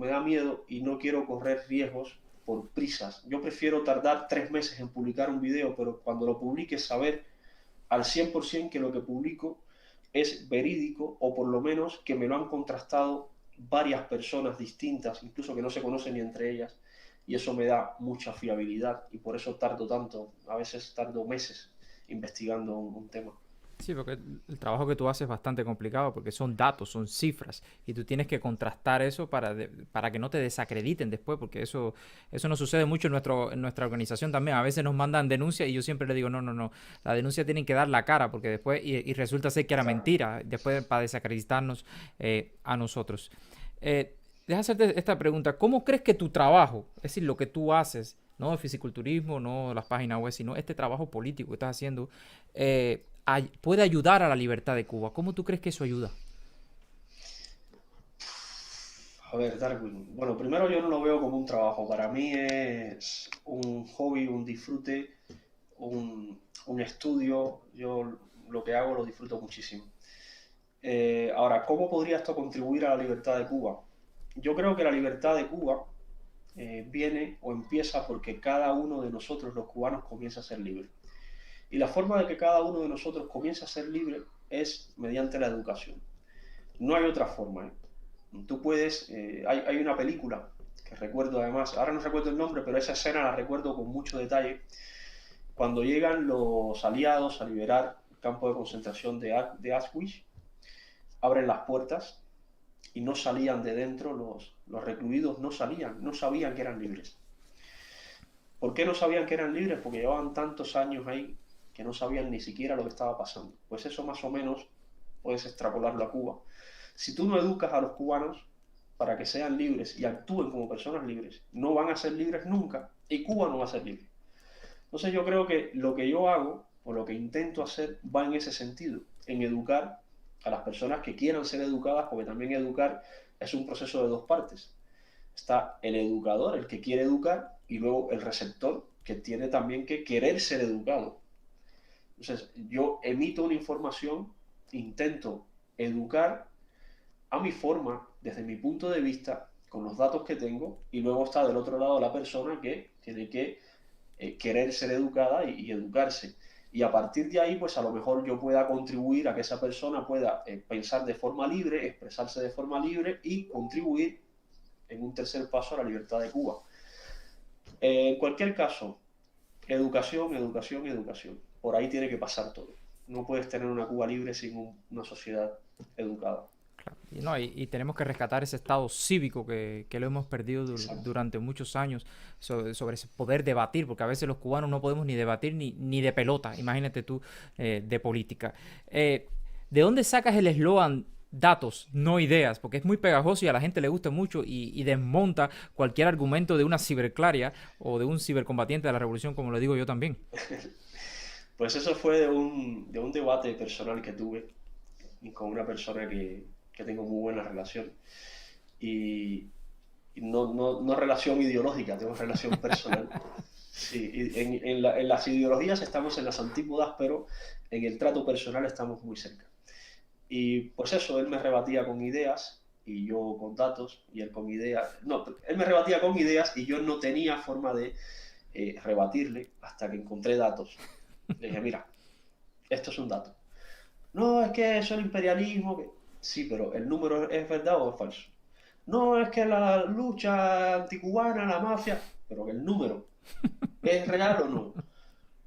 da miedo y no quiero correr riesgos por prisas. Yo prefiero tardar 3 meses en publicar un video, pero cuando lo publique saber al 100% que lo que publico es verídico, o por lo menos que me lo han contrastado varias personas distintas, incluso que no se conocen ni entre ellas, y eso me da mucha fiabilidad, y por eso tardo tanto, a veces tardo meses investigando un tema. Sí, porque el trabajo que tú haces es bastante complicado porque son datos, son cifras y tú tienes que contrastar eso para que no te desacrediten después, porque eso nos sucede mucho en nuestra organización también. A veces nos mandan denuncias y yo siempre le digo, no, no, no, la denuncia tienen que dar la cara porque después, y resulta ser que era Claro. mentira, después para desacreditarnos a nosotros. Deja hacerte esta pregunta, ¿cómo crees que tu trabajo, es decir, lo que tú haces, no el fisiculturismo, no las páginas web, sino este trabajo político que estás haciendo, puede ayudar a la libertad de Cuba? ¿Cómo tú crees que eso ayuda? A ver, Darwin. Bueno, primero yo no lo veo como un trabajo. Para mí es un hobby, un disfrute, un estudio. Yo lo que hago lo disfruto muchísimo. Ahora, ¿cómo podría esto contribuir a la libertad de Cuba? Yo creo que la libertad de Cuba viene o empieza porque cada uno de nosotros, los cubanos, comienza a ser libre. Y la forma de que cada uno de nosotros comience a ser libre es mediante la educación. No hay otra forma, ¿eh? Tú puedes, hay una película que recuerdo además, ahora no recuerdo el nombre, pero esa escena la recuerdo con mucho detalle, cuando llegan los aliados a liberar el campo de concentración de Auschwitz, abren las puertas y no salían de dentro, los recluidos no salían, no sabían que eran libres. ¿Por qué no sabían que eran libres? Porque llevaban tantos años ahí que no sabían ni siquiera lo que estaba pasando. Pues eso más o menos puedes extrapolarlo a Cuba. Si tú no educas a los cubanos para que sean libres y actúen como personas libres, no van a ser libres nunca y Cuba no va a ser libre. Entonces yo creo que lo que yo hago o lo que intento hacer va en ese sentido, en educar a las personas que quieran ser educadas, porque también educar es un proceso de dos partes. Está el educador, el que quiere educar, y luego el receptor, que tiene también que querer ser educado. Entonces, yo emito una información, intento educar a mi forma, desde mi punto de vista, con los datos que tengo, y luego está del otro lado la persona que tiene que querer ser educada y educarse. Y a partir de ahí, pues a lo mejor yo pueda contribuir a que esa persona pueda pensar de forma libre, expresarse de forma libre y contribuir en un tercer paso a la libertad de Cuba. En cualquier caso, educación, educación, educación. Por ahí tiene que pasar todo. No puedes tener una Cuba libre sin una sociedad educada. Claro. Y, no, y tenemos que rescatar ese estado cívico que lo hemos perdido Exacto. durante muchos años sobre ese poder debatir, porque a veces los cubanos no podemos ni debatir ni de pelota, imagínate tú, de política. ¿De dónde sacas el eslogan datos, no ideas? Porque es muy pegajoso y a la gente le gusta mucho y desmonta cualquier argumento de una ciberclaria o de un cibercombatiente de la revolución, como lo digo yo también. Pues eso fue de un debate personal que tuve con una persona que tengo muy buena relación. Y, y no relación ideológica, tengo relación personal. Sí, y en las ideologías estamos en las antípodas, pero en el trato personal estamos muy cerca. Y pues eso, él me rebatía con ideas y yo con datos, y él con ideas. No, él me rebatía con ideas y yo no tenía forma de rebatirle hasta que encontré datos. Le dije, mira, esto es un dato. No, es que eso es el imperialismo. Sí, pero ¿el número es verdad o es falso? No, es que la lucha anticubana, la mafia, pero que el número es real o no.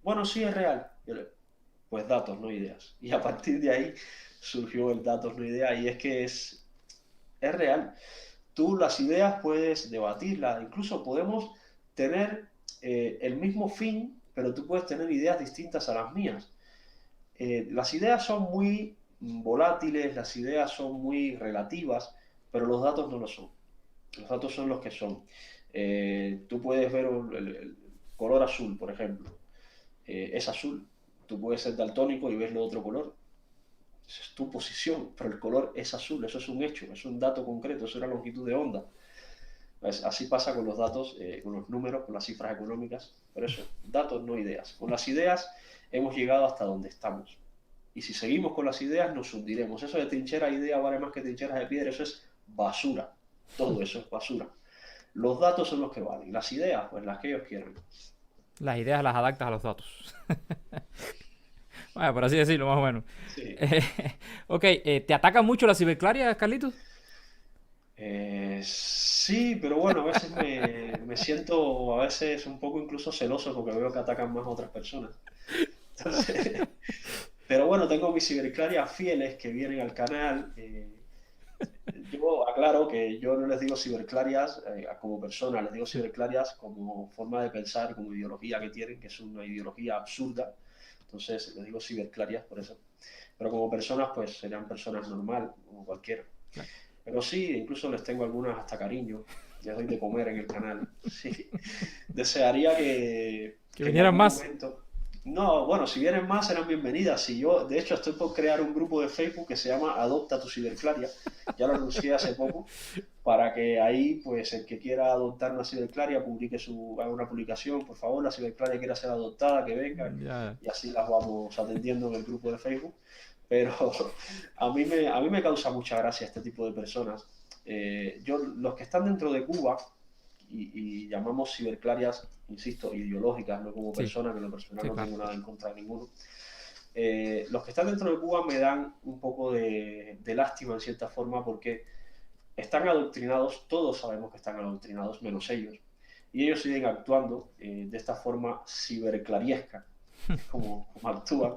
Bueno, sí es real. Pues datos, no ideas. Y a partir de ahí surgió el datos, no ideas. Y es que es real. Tú las ideas puedes debatirlas, incluso podemos tener el mismo fin, pero tú puedes tener ideas distintas a las mías. Las ideas son muy volátiles, las ideas son muy relativas, pero los datos no lo son. Los datos son los que son. Tú puedes ver el color azul, por ejemplo. Es azul. Tú puedes ser daltónico y verlo de otro color. Esa es tu posición, pero el color es azul. Eso es un hecho, es un dato concreto, es una longitud de onda. Pues así pasa con los datos, con los números, con las cifras económicas. Por eso, datos, no ideas. Con las ideas hemos llegado hasta donde estamos. Y si seguimos con las ideas, nos hundiremos. Eso de trinchera idea vale más que trincheras de piedra, eso es basura. Todo eso es basura. Los datos son los que valen. Las ideas, pues las que ellos quieran. Las ideas las adaptas a los datos. Bueno, por así decirlo, más o menos. Sí. Eh, ok, ¿te ataca mucho la ciberclaria, Carlitos? Sí, pero bueno, a veces me siento a veces un poco incluso celoso porque veo que atacan más a otras personas. Entonces, pero bueno, tengo mis ciberclarias fieles que vienen al canal. Yo aclaro que yo no les digo ciberclarias como persona, les digo ciberclarias como forma de pensar, como ideología que tienen, que es una ideología absurda. Entonces les digo ciberclarias por eso. Pero como personas, pues serían personas normal, como cualquiera. Claro. Pero sí, incluso les tengo algunas hasta cariño. Les doy de comer en el canal. Sí. Desearía Que que en vinieran algún más. momento. No, bueno, si vienen más serán bienvenidas. Si yo, de hecho, estoy por crear un grupo de Facebook que se llama Adopta tu Ciberclaria. Ya lo anuncié hace poco, para que ahí, pues, el que quiera adoptar una ciberclaria publique haga una publicación, por favor, la ciberclaria quiera ser adoptada, que venga, Ya. y así las vamos atendiendo en el grupo de Facebook. Pero a mí me causa mucha gracia este tipo de personas. Los que están dentro de Cuba, y llamamos ciberclarias, insisto, ideológicas, no como Sí, personas, que en lo personal sí, no claro. tengo nada en contra de ninguno. Los que están dentro de Cuba me dan un poco de lástima en cierta forma porque están adoctrinados, todos sabemos que están adoctrinados, menos ellos, y ellos siguen actuando de esta forma ciberclariesca, que es como actúan,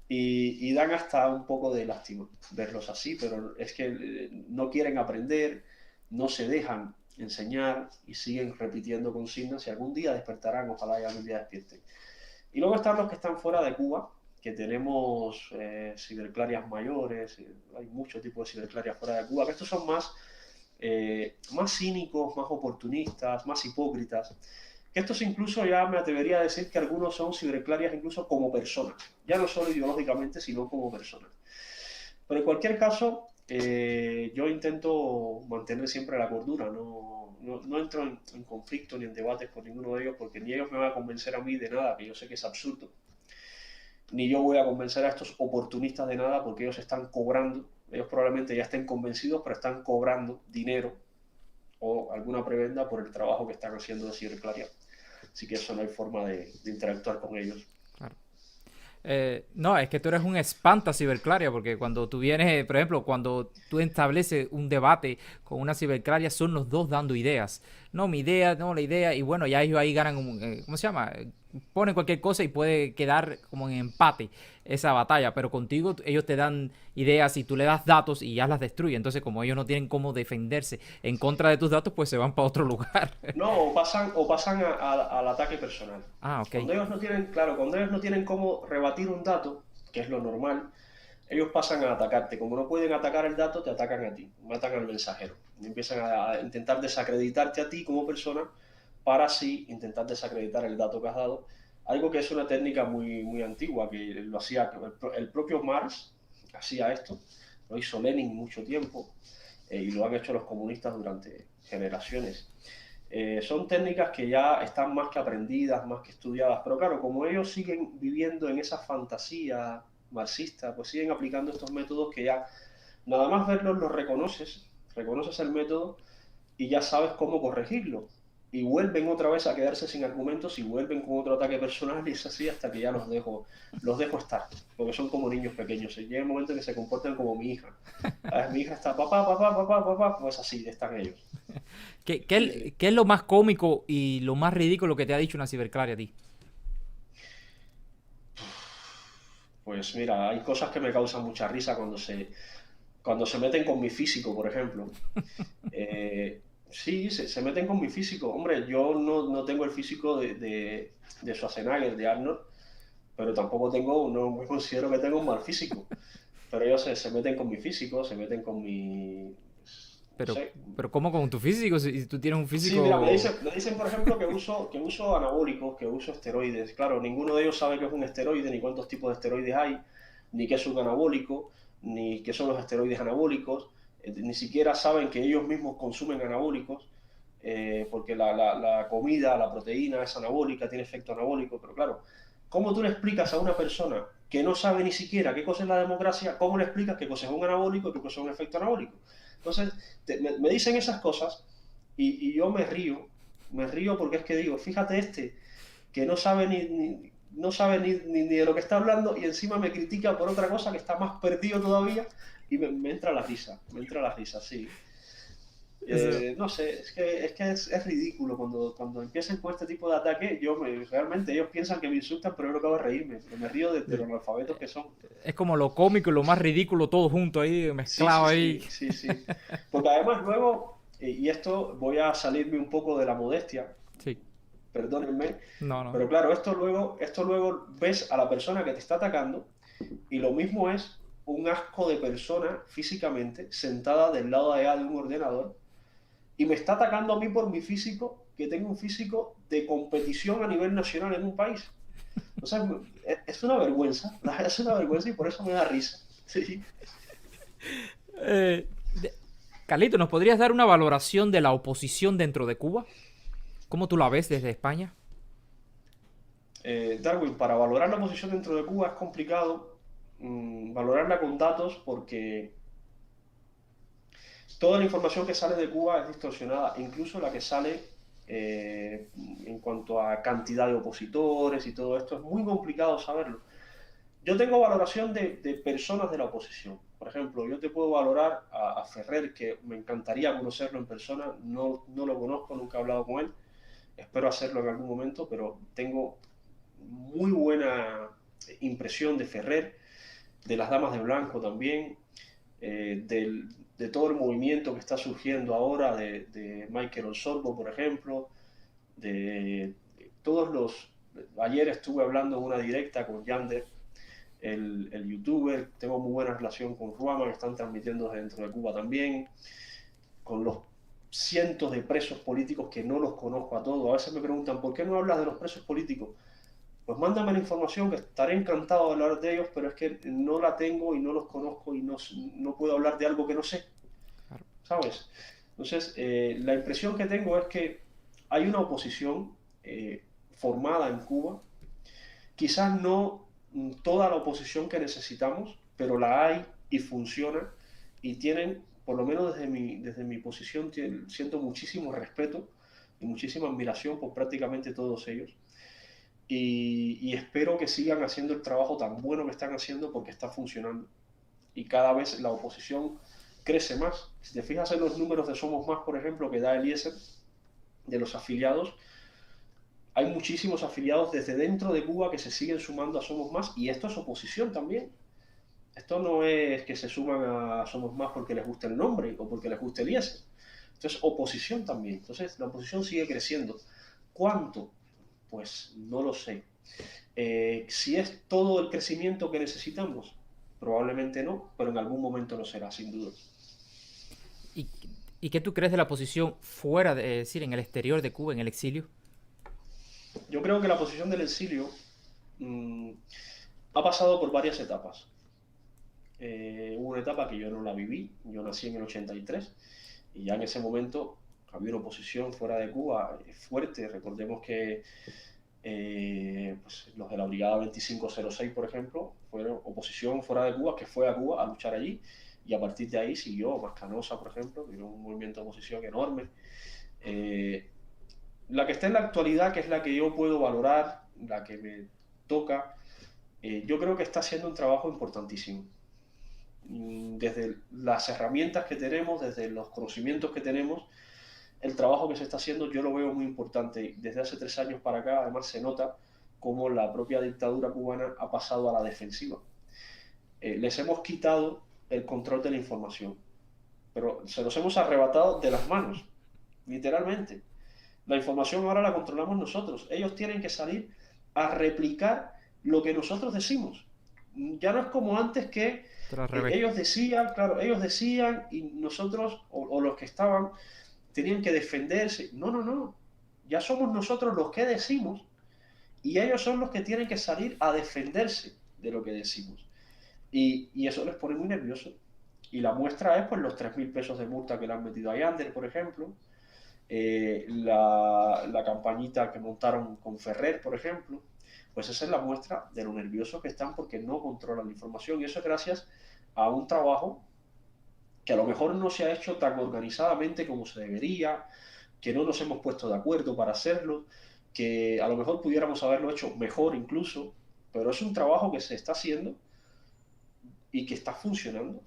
y dan hasta un poco de lástima verlos así, pero es que no quieren aprender, no se dejan enseñar y siguen repitiendo consignas y algún día despertarán, ojalá y algún día despierten. Y luego están los que están fuera de Cuba, que tenemos ciberclarias mayores, hay muchos tipos de ciberclarias fuera de Cuba, que estos son más cínicos, más oportunistas, más hipócritas. Que estos incluso ya me atrevería a decir que algunos son ciberclarias incluso como personas, ya no solo ideológicamente, sino como personas. Pero en cualquier caso, yo intento mantener siempre la cordura, no entro en conflicto ni en debates con ninguno de ellos porque ni ellos me van a convencer a mí de nada, que yo sé que es absurdo, ni yo voy a convencer a estos oportunistas de nada porque ellos están cobrando, ellos probablemente ya estén convencidos, pero están cobrando dinero o alguna prebenda por el trabajo que están haciendo de ciberclaria. Así que eso no hay forma de interactuar con ellos. Claro. No, es que tú eres un espanta ciberclaria, porque cuando tú vienes, por ejemplo, cuando tú estableces un debate con una ciberclaria, son los dos dando ideas. No, mi idea, no, la idea, y bueno, ya ellos ahí ganan, ¿cómo se llama? Ponen cualquier cosa y puede quedar como en empate esa batalla, pero contigo ellos te dan ideas y tú le das datos y ya las destruye. Entonces, como ellos no tienen cómo defenderse en contra de tus datos, pues se van para otro lugar. No, o pasan al ataque personal. Ah, ok. Cuando ellos no tienen, claro, cuando ellos no tienen cómo rebatir un dato, que es lo normal, ellos pasan a atacarte. Como no pueden atacar el dato, te atacan a ti, matan al mensajero. Y empiezan a intentar desacreditarte a ti como persona para así intentar desacreditar el dato que has dado. Algo que es una técnica muy, muy antigua, que lo hacía el propio Marx, hacía esto, lo hizo Lenin mucho tiempo, y lo han hecho los comunistas durante generaciones. Son técnicas que ya están más que aprendidas, más que estudiadas, pero claro, como ellos siguen viviendo en esa fantasía marxista, pues siguen aplicando estos métodos que ya nada más verlos los reconoces el método y ya sabes cómo corregirlo. Y vuelven otra vez a quedarse sin argumentos y vuelven con otro ataque personal y es así hasta que ya los dejo estar, porque son como niños pequeños. Y llega el momento en que se comportan como mi hija. A ver, mi hija está papá, papá, papá, papá, pues así están ellos. ¿Qué, Y, qué, qué es lo más cómico y lo más ridículo que te ha dicho una ciberclaria a ti? pues mira, hay cosas que me causan mucha risa cuando se meten con mi físico, por ejemplo. Sí, se meten con mi físico. Hombre, yo no tengo el físico de Schwarzenegger, de Arnold, pero tampoco no me considero que tenga un mal físico. Pero ellos se meten con mi físico, se meten con mi, no Pero, sé. pero ¿cómo con tu físico? Si tú tienes un Sí, mira, me físico... dicen, me dicen por ejemplo, que uso anabólicos, que uso esteroides. Claro, ninguno de ellos sabe qué es un esteroide, ni cuántos tipos de esteroides hay, ni qué es un anabólico, ni qué son los esteroides anabólicos. Ni siquiera saben que ellos mismos consumen anabólicos, porque la comida, la proteína es anabólica, tiene efecto anabólico. Pero claro, ¿cómo tú le explicas a una persona que no sabe ni siquiera qué cosa es la democracia, cómo le explicas qué cosa es un anabólico y qué cosa es un efecto anabólico? Entonces, me dicen esas cosas y yo me río porque es que digo, fíjate que no sabe no sabe ni de lo que está hablando y encima me critica por otra cosa que está más perdido todavía y me entra la risa, sí. Eso- No sé, es ridículo cuando empiezan con este tipo de ataque. Realmente ellos piensan que me insultan, pero yo no acabo de reírme, pero me río de los analfabetos que son. Es como lo cómico y lo más ridículo todo junto ahí, Sí, mezclado sí, ahí. sí, sí, sí. Porque además luego, y esto voy a salirme un poco de la modestia, Sí, perdónenme, no, no. pero claro, esto luego ves a la persona que te está atacando y lo mismo es un asco de persona físicamente sentada del lado de allá de un ordenador y me está atacando a mí por mi físico, que tengo un físico de competición a nivel nacional en un país. O sea, es una vergüenza, es una vergüenza y por eso me da risa. Sí. Eh, Carlito, ¿nos podrías dar una valoración de la oposición dentro de Cuba? ¿Cómo tú la ves desde España? Darwin, para valorar la posición dentro de Cuba es complicado valorarla con datos porque toda la información que sale de Cuba es distorsionada, incluso la que sale en cuanto a cantidad de opositores y todo esto, es muy complicado saberlo. Yo tengo valoración de personas de la oposición. Por ejemplo, yo te puedo valorar a Ferrer, que me encantaría conocerlo en persona, no lo conozco, nunca he hablado con él, espero hacerlo en algún momento, pero tengo muy buena impresión de Ferrer, de las Damas de Blanco también, de todo el movimiento que está surgiendo ahora, de Michael Osorbo, por ejemplo, de todos los... Ayer estuve hablando en una directa con Yander, el youtuber, tengo muy buena relación con Ruama, que están transmitiendo dentro de Cuba también, con los cientos de presos políticos que no los conozco a todos. A veces me preguntan, ¿por qué no hablas de los presos políticos? Pues mándame la información, que estaré encantado de hablar de ellos, pero es que no la tengo y no los conozco y no puedo hablar de algo que no sé, Claro. ¿sabes? Entonces, la impresión que tengo es que hay una oposición formada en Cuba, quizás no toda la oposición que necesitamos, pero la hay y funciona y tienen, por lo menos desde mi posición, siento muchísimo respeto y muchísima admiración por prácticamente todos ellos. Y espero que sigan haciendo el trabajo tan bueno que están haciendo porque está funcionando. Y cada vez la oposición crece más. Si te fijas en los números de Somos Más, por ejemplo, que da Eliezer, de los afiliados, hay muchísimos afiliados desde dentro de Cuba que se siguen sumando a Somos Más y esto es oposición también. Esto no es que se suman a Somos Más porque les guste el nombre o porque les guste Eliezer. Esto es oposición también. Entonces la oposición sigue creciendo. ¿Cuánto? Pues no lo sé. Si es todo el crecimiento que necesitamos, probablemente no, pero en algún momento lo será, sin duda. ¿Y, y qué tú crees de la posición fuera, de, es decir, en el exterior de Cuba, en el exilio? Yo creo que la posición del exilio mmm, ha pasado por varias etapas. Hubo una etapa que yo no la viví, yo nací en el 83 y ya en ese momento había una oposición fuera de Cuba fuerte. Recordemos que pues los de la Brigada 2506, por ejemplo, fueron oposición fuera de Cuba, que fue a Cuba a luchar allí, y a partir de ahí siguió Mascanosa, por ejemplo, que era un movimiento de oposición enorme. Eh, la que está en la actualidad, que es la que yo puedo valorar, la que me toca, yo creo que está haciendo un trabajo importantísimo. Desde las herramientas que tenemos, desde los conocimientos que tenemos, el trabajo que se está haciendo yo lo veo muy importante. Desde hace 3 años para acá, además, se nota cómo la propia dictadura cubana ha pasado a la defensiva. Les hemos quitado el control de la información, pero se los hemos arrebatado de las manos, literalmente. La información ahora la controlamos nosotros. Ellos tienen que salir a replicar lo que nosotros decimos. Ya no es como antes que Pero al revés. ellos decían, claro, ellos decían y nosotros, o los que estaban, tenían que defenderse. No, no, no. Ya somos nosotros los que decimos y ellos son los que tienen que salir a defenderse de lo que decimos. Y eso les pone muy nerviosos. Y la muestra es pues los 3.000 pesos de multa que le han metido a Yander, por ejemplo, la campañita que montaron con Ferrer, por ejemplo, pues esa es la muestra de lo nerviosos que están porque no controlan la información. Y eso es gracias a un trabajo que a lo mejor no se ha hecho tan organizadamente como se debería, que no nos hemos puesto de acuerdo para hacerlo, que a lo mejor pudiéramos haberlo hecho mejor incluso, pero es un trabajo que se está haciendo y que está funcionando.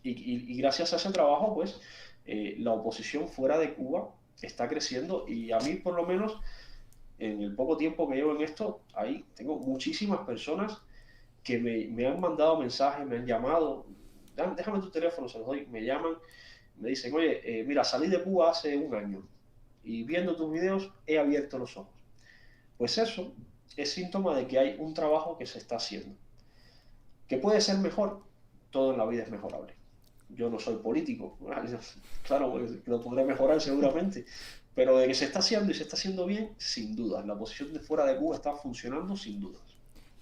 Y gracias a ese trabajo, pues, la oposición fuera de Cuba está creciendo y a mí, por lo menos, en el poco tiempo que llevo en esto, ahí tengo muchísimas personas que me han mandado mensajes, me han llamado, déjame tu teléfono, se los doy, me llaman, me dicen, oye, mira, salí de Cuba hace un año y viendo tus videos he abierto los ojos. Pues eso es síntoma de que hay un trabajo que se está haciendo. ¿Que puede ser mejor? Todo en la vida es mejorable. Yo no soy político, claro, pues, lo podré mejorar seguramente, pero de que se está haciendo y se está haciendo bien, sin duda. La posición de fuera de Cuba está funcionando sin dudas.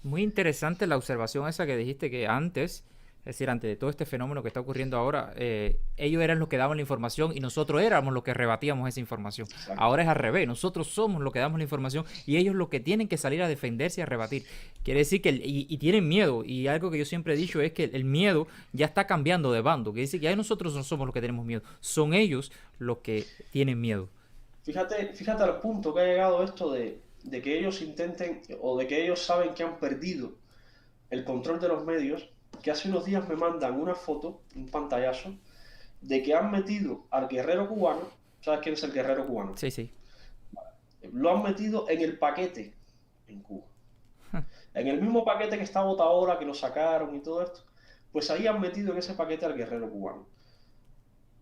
Muy interesante la observación esa que dijiste que antes, es decir, antes de todo este fenómeno que está ocurriendo ahora, ellos eran los que daban la información y nosotros éramos los que rebatíamos esa información. Exacto. Ahora es al revés, nosotros somos los que damos la información y ellos los que tienen que salir a defenderse y a rebatir. Quiere decir que, y tienen miedo, y algo que yo siempre he dicho es que el miedo ya está cambiando de bando, que dice que ya nosotros no somos los que tenemos miedo, son ellos los que tienen miedo. Fíjate al punto que ha llegado esto de que ellos intenten o de que ellos saben que han perdido el control de los medios, que hace unos días me mandan una foto, un pantallazo, de que han metido al guerrero cubano. ¿Sabes quién es el guerrero cubano? Sí, sí. Lo han metido en el paquete en Cuba. En el mismo paquete que está ahora, que lo sacaron y todo esto, pues ahí han metido en ese paquete al guerrero cubano.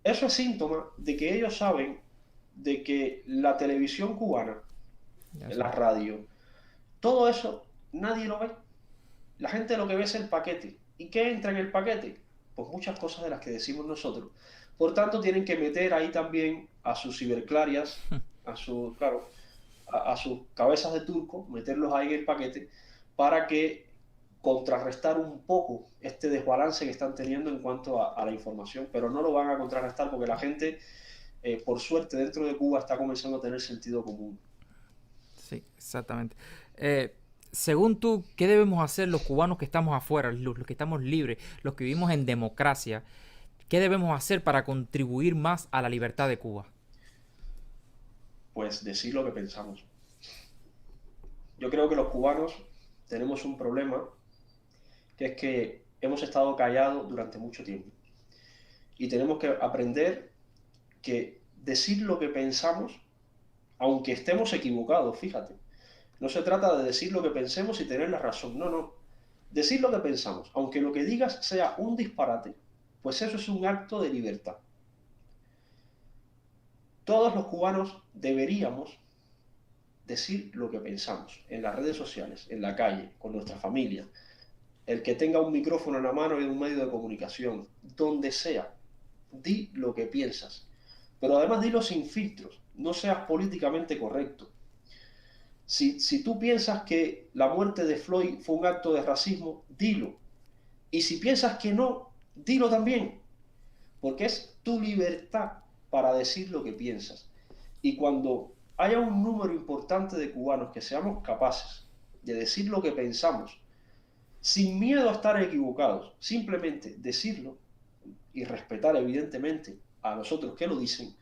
Eso es síntoma de que ellos saben de que la televisión cubana, Ya sé. la radio, todo eso nadie lo ve. La gente lo que ve es el paquete. ¿Y qué entra en el paquete? Pues muchas cosas de las que decimos nosotros. Por tanto, tienen que meter ahí también a sus ciberclarias, a sus, claro, a sus cabezas de turco, meterlos ahí en el paquete para que contrarrestar un poco este desbalance que están teniendo en cuanto a la información, pero no lo van a contrarrestar porque la gente, por suerte, dentro de Cuba está comenzando a tener sentido común. Sí, exactamente. Eh, Según tú, ¿qué debemos hacer los cubanos que estamos afuera, los que estamos libres, los que vivimos en democracia? ¿Qué debemos hacer para contribuir más a la libertad de Cuba? Pues decir lo que pensamos. Yo creo que los cubanos tenemos un problema, que es que hemos estado callados durante mucho tiempo. Y tenemos que aprender que decir lo que pensamos, aunque estemos equivocados, fíjate. No se trata de decir lo que pensemos y tener la razón, no, no. Decir lo que pensamos, aunque lo que digas sea un disparate, pues eso es un acto de libertad. Todos los cubanos deberíamos decir lo que pensamos en las redes sociales, en la calle, con nuestra familia, el que tenga un micrófono en la mano y un medio de comunicación, donde sea, di lo que piensas, pero además dilo sin filtros, no seas políticamente correcto. Si tú piensas que la muerte de Floyd fue un acto de racismo, dilo. Y si piensas que no, dilo también, porque es tu libertad para decir lo que piensas. Y cuando haya un número importante de cubanos que seamos capaces de decir lo que pensamos, sin miedo a estar equivocados, simplemente decirlo y respetar evidentemente a los otros que lo dicen,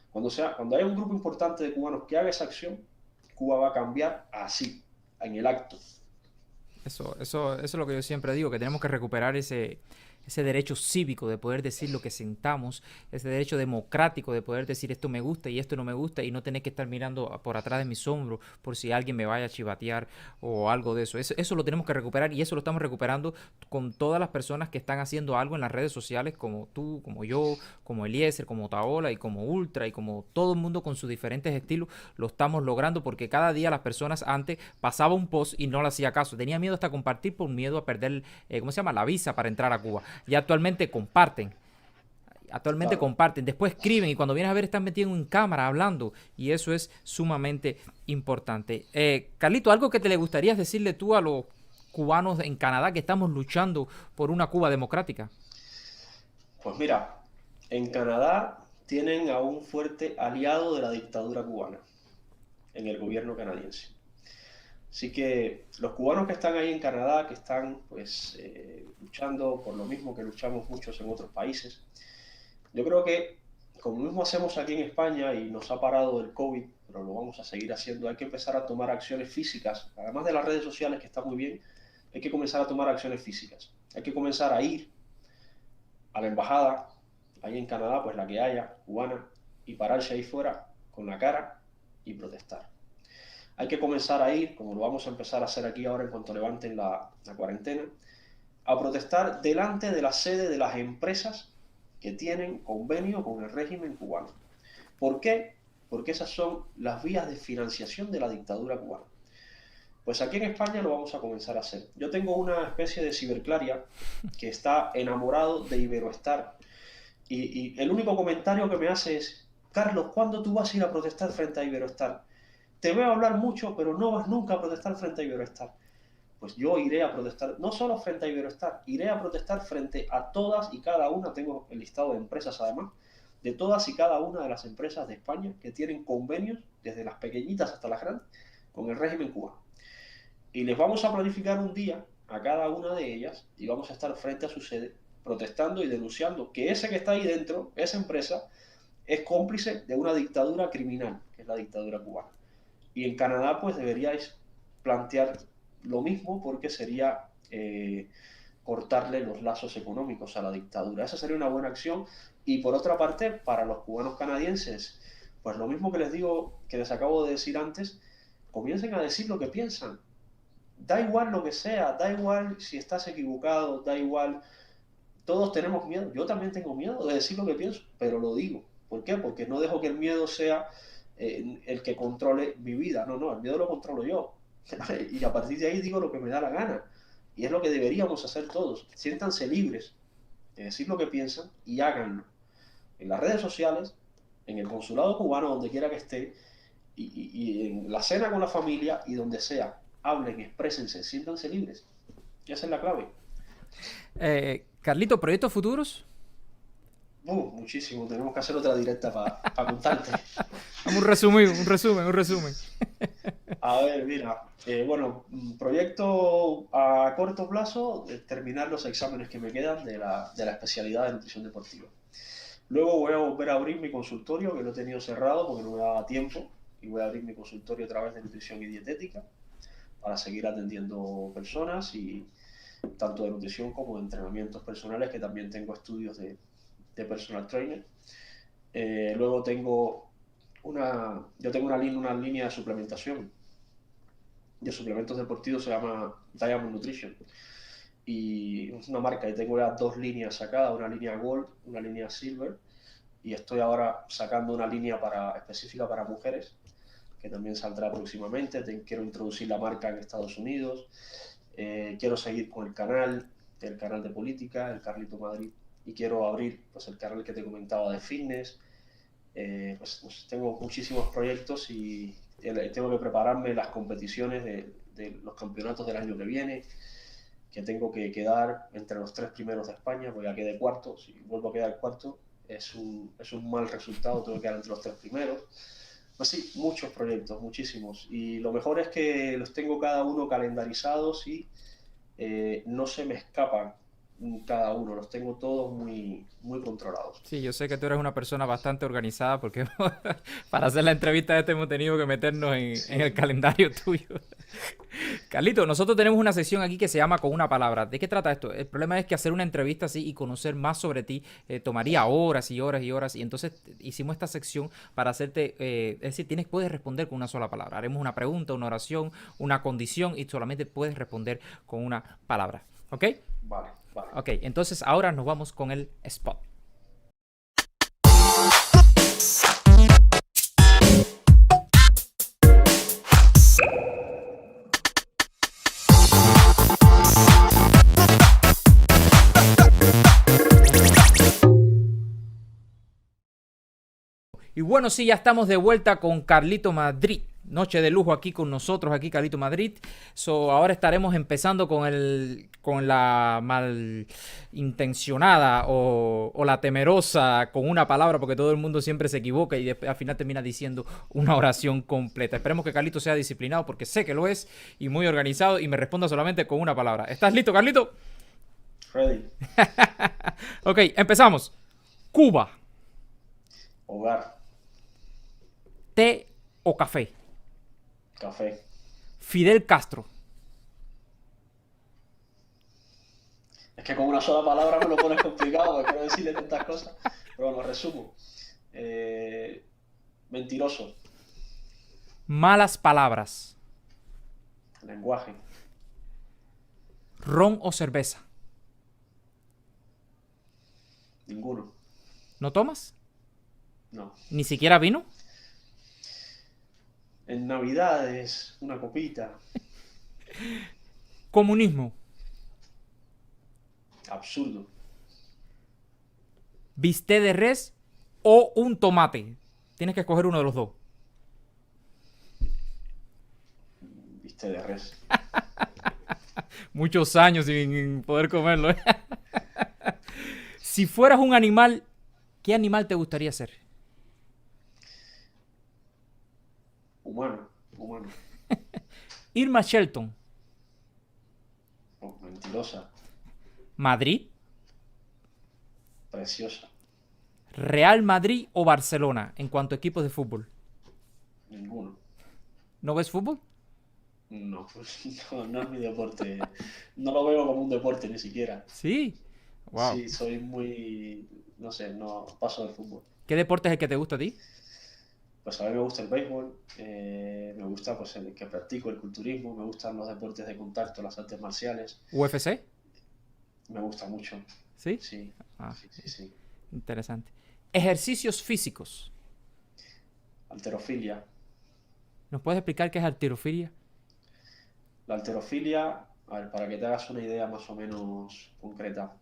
cuando haya un grupo importante de cubanos que haga esa acción, Cuba va a cambiar así, en el acto. Eso es lo que yo siempre digo, que tenemos que recuperar ese derecho cívico de poder decir lo que sentamos, ese derecho democrático de poder decir esto me gusta y esto no me gusta y no tener que estar mirando por atrás de mis hombros por si alguien me vaya a chivatear o algo de eso. Eso lo tenemos que recuperar y eso lo estamos recuperando con todas las personas que están haciendo algo en las redes sociales, como tú, como yo, como Eliezer, como Taola y como Ultra y como todo el mundo con sus diferentes estilos. Lo estamos logrando porque cada día las personas antes pasaba un post y no le hacía caso. Tenía miedo hasta compartir por miedo a perder, ¿cómo se llama? La visa para entrar a Cuba. Y actualmente comparten. Actualmente Claro. comparten, después escriben y cuando vienes a ver están metidos en cámara hablando y eso es sumamente importante. Carlito, ¿algo que te le gustaría decirle tú a los cubanos en Canadá que estamos luchando por una Cuba democrática? Pues mira, en Canadá tienen a un fuerte aliado de la dictadura cubana, en el gobierno canadiense. Así que los cubanos que están ahí en Canadá, que están pues luchando por lo mismo que luchamos muchos en otros países, yo creo que como mismo hacemos aquí en España y nos ha parado el COVID, pero lo vamos a seguir haciendo. Hay que empezar a tomar acciones físicas, además de las redes sociales, que está muy bien, hay que comenzar a tomar acciones físicas. Hay que comenzar a ir a la embajada, ahí en Canadá, pues la que haya, cubana, y pararse ahí fuera con la cara y protestar. Hay que comenzar a ir, como lo vamos a empezar a hacer aquí ahora en cuanto levanten la cuarentena, a protestar delante de la sede de las empresas que tienen convenio con el régimen cubano. ¿Por qué? Porque esas son las vías de financiación de la dictadura cubana. Pues aquí en España lo vamos a comenzar a hacer. Yo tengo una especie de ciberclaria que está enamorado de Iberoestar y el único comentario que me hace es: Carlos, ¿cuándo tú vas a ir a protestar frente a Iberoestar? Te veo hablar mucho, pero no vas nunca a protestar frente a Iberoestar. Pues yo iré a protestar, no solo frente a Iberoestar, iré a protestar frente a todas y cada una, tengo el listado de empresas además, de todas y cada una de las empresas de España que tienen convenios, desde las pequeñitas hasta las grandes, con el régimen cubano. Y les vamos a planificar un día a cada una de ellas y vamos a estar frente a su sede protestando y denunciando que ese que está ahí dentro, esa empresa, es cómplice de una dictadura criminal, que es la dictadura cubana. Y en Canadá pues deberíais plantear lo mismo, porque sería cortarle los lazos económicos a la dictadura. Esa sería una buena acción. Y por otra parte, para los cubanos canadienses, pues lo mismo que les digo, que les acabo de decir antes, comiencen a decir lo que piensan. Da igual lo que sea, da igual si estás equivocado, da igual. Todos tenemos miedo. Yo también tengo miedo de decir lo que pienso, pero lo digo. ¿Por qué? Porque no dejo que el miedo sea el que controle mi vida. No, no, el miedo lo controlo yo. Y a partir de ahí digo lo que me da la gana. Y es lo que deberíamos hacer todos. Siéntanse libres de decir lo que piensan y háganlo. En las redes sociales, en el consulado cubano, donde quiera que esté, y en la cena con la familia y donde sea. Hablen, exprésense, siéntanse libres. Y esa es la clave. Carlito, ¿proyectos futuros? Muchísimo. Tenemos que hacer otra directa para contarte. Vamos, un resumen. A ver, mira, bueno, proyecto a corto plazo, terminar los exámenes que me quedan de la especialidad de nutrición deportiva. Luego voy a volver a abrir mi consultorio, que lo he tenido cerrado porque no me daba tiempo, y voy a abrir mi consultorio a través de nutrición y dietética para seguir atendiendo personas, y tanto de nutrición como de entrenamientos personales, que también tengo estudios de personal trainer. Luego tengo una línea de suplementación, de suplementos deportivos, se llama Diamond Nutrition, y es una marca, y tengo ya 2 líneas sacadas, una línea Gold, una línea Silver, y estoy ahora sacando una línea específica para mujeres, que también saldrá próximamente. Quiero introducir la marca en Estados Unidos, quiero seguir con el canal de política, el Carlito Madrid, y quiero abrir pues el canal que te comentaba de fitness. Pues tengo muchísimos proyectos y tengo que prepararme las competiciones de los campeonatos del año que viene, que tengo que quedar entre los 3 primeros de España, porque ya quedé cuarto. Si vuelvo a quedar cuarto es un mal resultado, tengo que quedar entre los 3 primeros. Pues sí, muchos proyectos, muchísimos, y lo mejor es que los tengo cada uno calendarizados y no se me escapan cada uno, los tengo todos muy, muy controlados. Sí, yo sé que tú eres una persona bastante organizada porque para hacer la entrevista esta hemos tenido que meternos en el Sí. calendario tuyo. Carlito, nosotros tenemos una sección aquí que se llama Con una palabra. ¿De qué trata esto? El problema es que hacer una entrevista así y conocer más sobre ti tomaría horas y horas y horas. Y entonces hicimos esta sección para hacerte, es decir, puedes responder con una sola palabra. Haremos una pregunta, una oración, una condición y solamente puedes responder con una palabra. ¿Ok? Vale, vale. Ok, entonces ahora nos vamos con el spot. Y bueno, sí, ya estamos de vuelta con Carlito Madrid. Noche de lujo aquí con nosotros, aquí Carlito Madrid. Ahora estaremos empezando con la malintencionada o la temerosa con una palabra, porque todo el mundo siempre se equivoca y al final termina diciendo una oración completa. Esperemos que Carlito sea disciplinado, porque sé que lo es, y muy organizado, y me responda solamente con una palabra. ¿Estás listo, Carlito? Ready. Ok, empezamos. Cuba. Hogar. Té o café? Café. Fidel Castro. Es que con una sola palabra me lo pones complicado, porque quiero decirle tantas cosas. Pero bueno, resumo. Eh, Mentiroso. Malas palabras. Lenguaje. Ron o cerveza. Ninguno. ¿No tomas? No. ¿Ni siquiera vino? En Navidades, una copita. Comunismo. Absurdo. Bistec de res o un tomate. Tienes que escoger uno de los dos. Viste de res. Muchos años sin poder comerlo. Si fueras un animal, ¿qué animal te gustaría ser? Humano. Humano. Irma Shelton. Oh, mentirosa. Madrid, Preciosa. Real Madrid o Barcelona en cuanto a equipos de fútbol. Ninguno. ¿No ves fútbol? No, pues no, no es mi deporte. No lo veo como un deporte ni siquiera. Sí. Wow. Sí, soy muy, no sé, no paso del fútbol. ¿Qué deporte es el que te gusta a ti? Pues a mí me gusta el béisbol, me gusta pues el que practico, el culturismo, me gustan los deportes de contacto, las artes marciales, UFC. me gusta mucho. Sí. Sí, Ah, sí, sí, sí. interesante. Ejercicios físicos. Halterofilia. ¿Nos puedes explicar qué es halterofilia? La halterofilia, a ver, para que te hagas una idea más o menos concreta.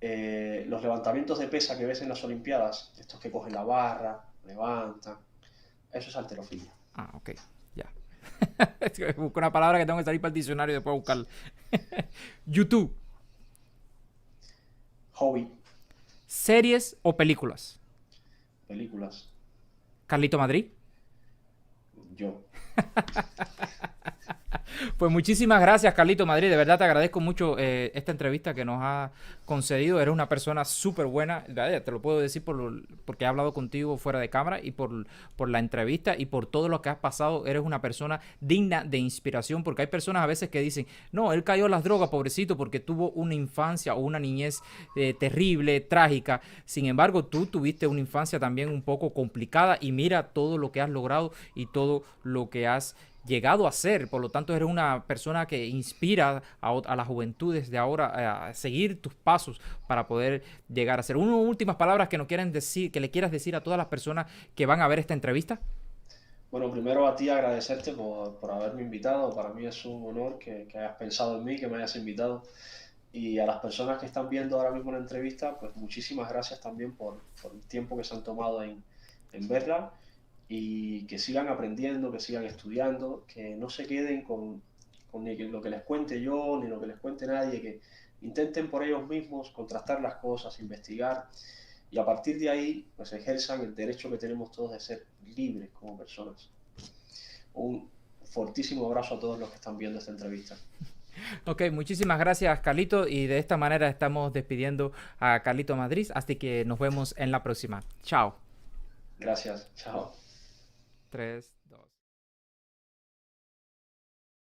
Los levantamientos de pesa que ves en las Olimpiadas, estos que cogen la barra, levantan, eso es halterofilia. Ah, ok. Ya. Es que busco una palabra que tengo que salir para el diccionario y después buscarla. YouTube. Hobby, Series o películas. películas, Carlito Madrid. yo. Pues muchísimas gracias, Carlito Madrid. De verdad te agradezco mucho esta entrevista que nos ha concedido. Eres una persona súper buena. Te lo puedo decir porque he hablado contigo fuera de cámara y por la entrevista y por todo lo que has pasado. Eres una persona digna de inspiración, porque hay personas a veces que dicen, no, él cayó a las drogas, pobrecito, porque tuvo una infancia o una niñez terrible, trágica. Sin embargo, tú tuviste una infancia también un poco complicada y mira todo lo que has logrado y todo lo que has llegado a ser. Por lo tanto, eres una persona que inspira a las juventudes de ahora a seguir tus pasos para poder llegar a ser. Unas últimas palabras que nos quieren decir, que le quieras decir a todas las personas que van a ver esta entrevista. Bueno, primero a ti agradecerte por haberme invitado. Para mí es un honor que hayas pensado en mí, que me hayas invitado. Y a las personas que están viendo ahora mismo la entrevista, pues muchísimas gracias también por el tiempo que se han tomado en verla y que sigan aprendiendo, que sigan estudiando, que no se queden con ni lo que les cuente yo, ni lo que les cuente nadie, que intenten por ellos mismos contrastar las cosas, investigar y a partir de ahí pues ejerzan el derecho que tenemos todos de ser libres como personas. Un fortísimo abrazo a todos los que están viendo esta entrevista. Ok, muchísimas gracias, Carlito. Y de esta manera estamos despidiendo a Carlito Madrid. Así que nos vemos en la próxima. Chao. Gracias, chao. 3, 2.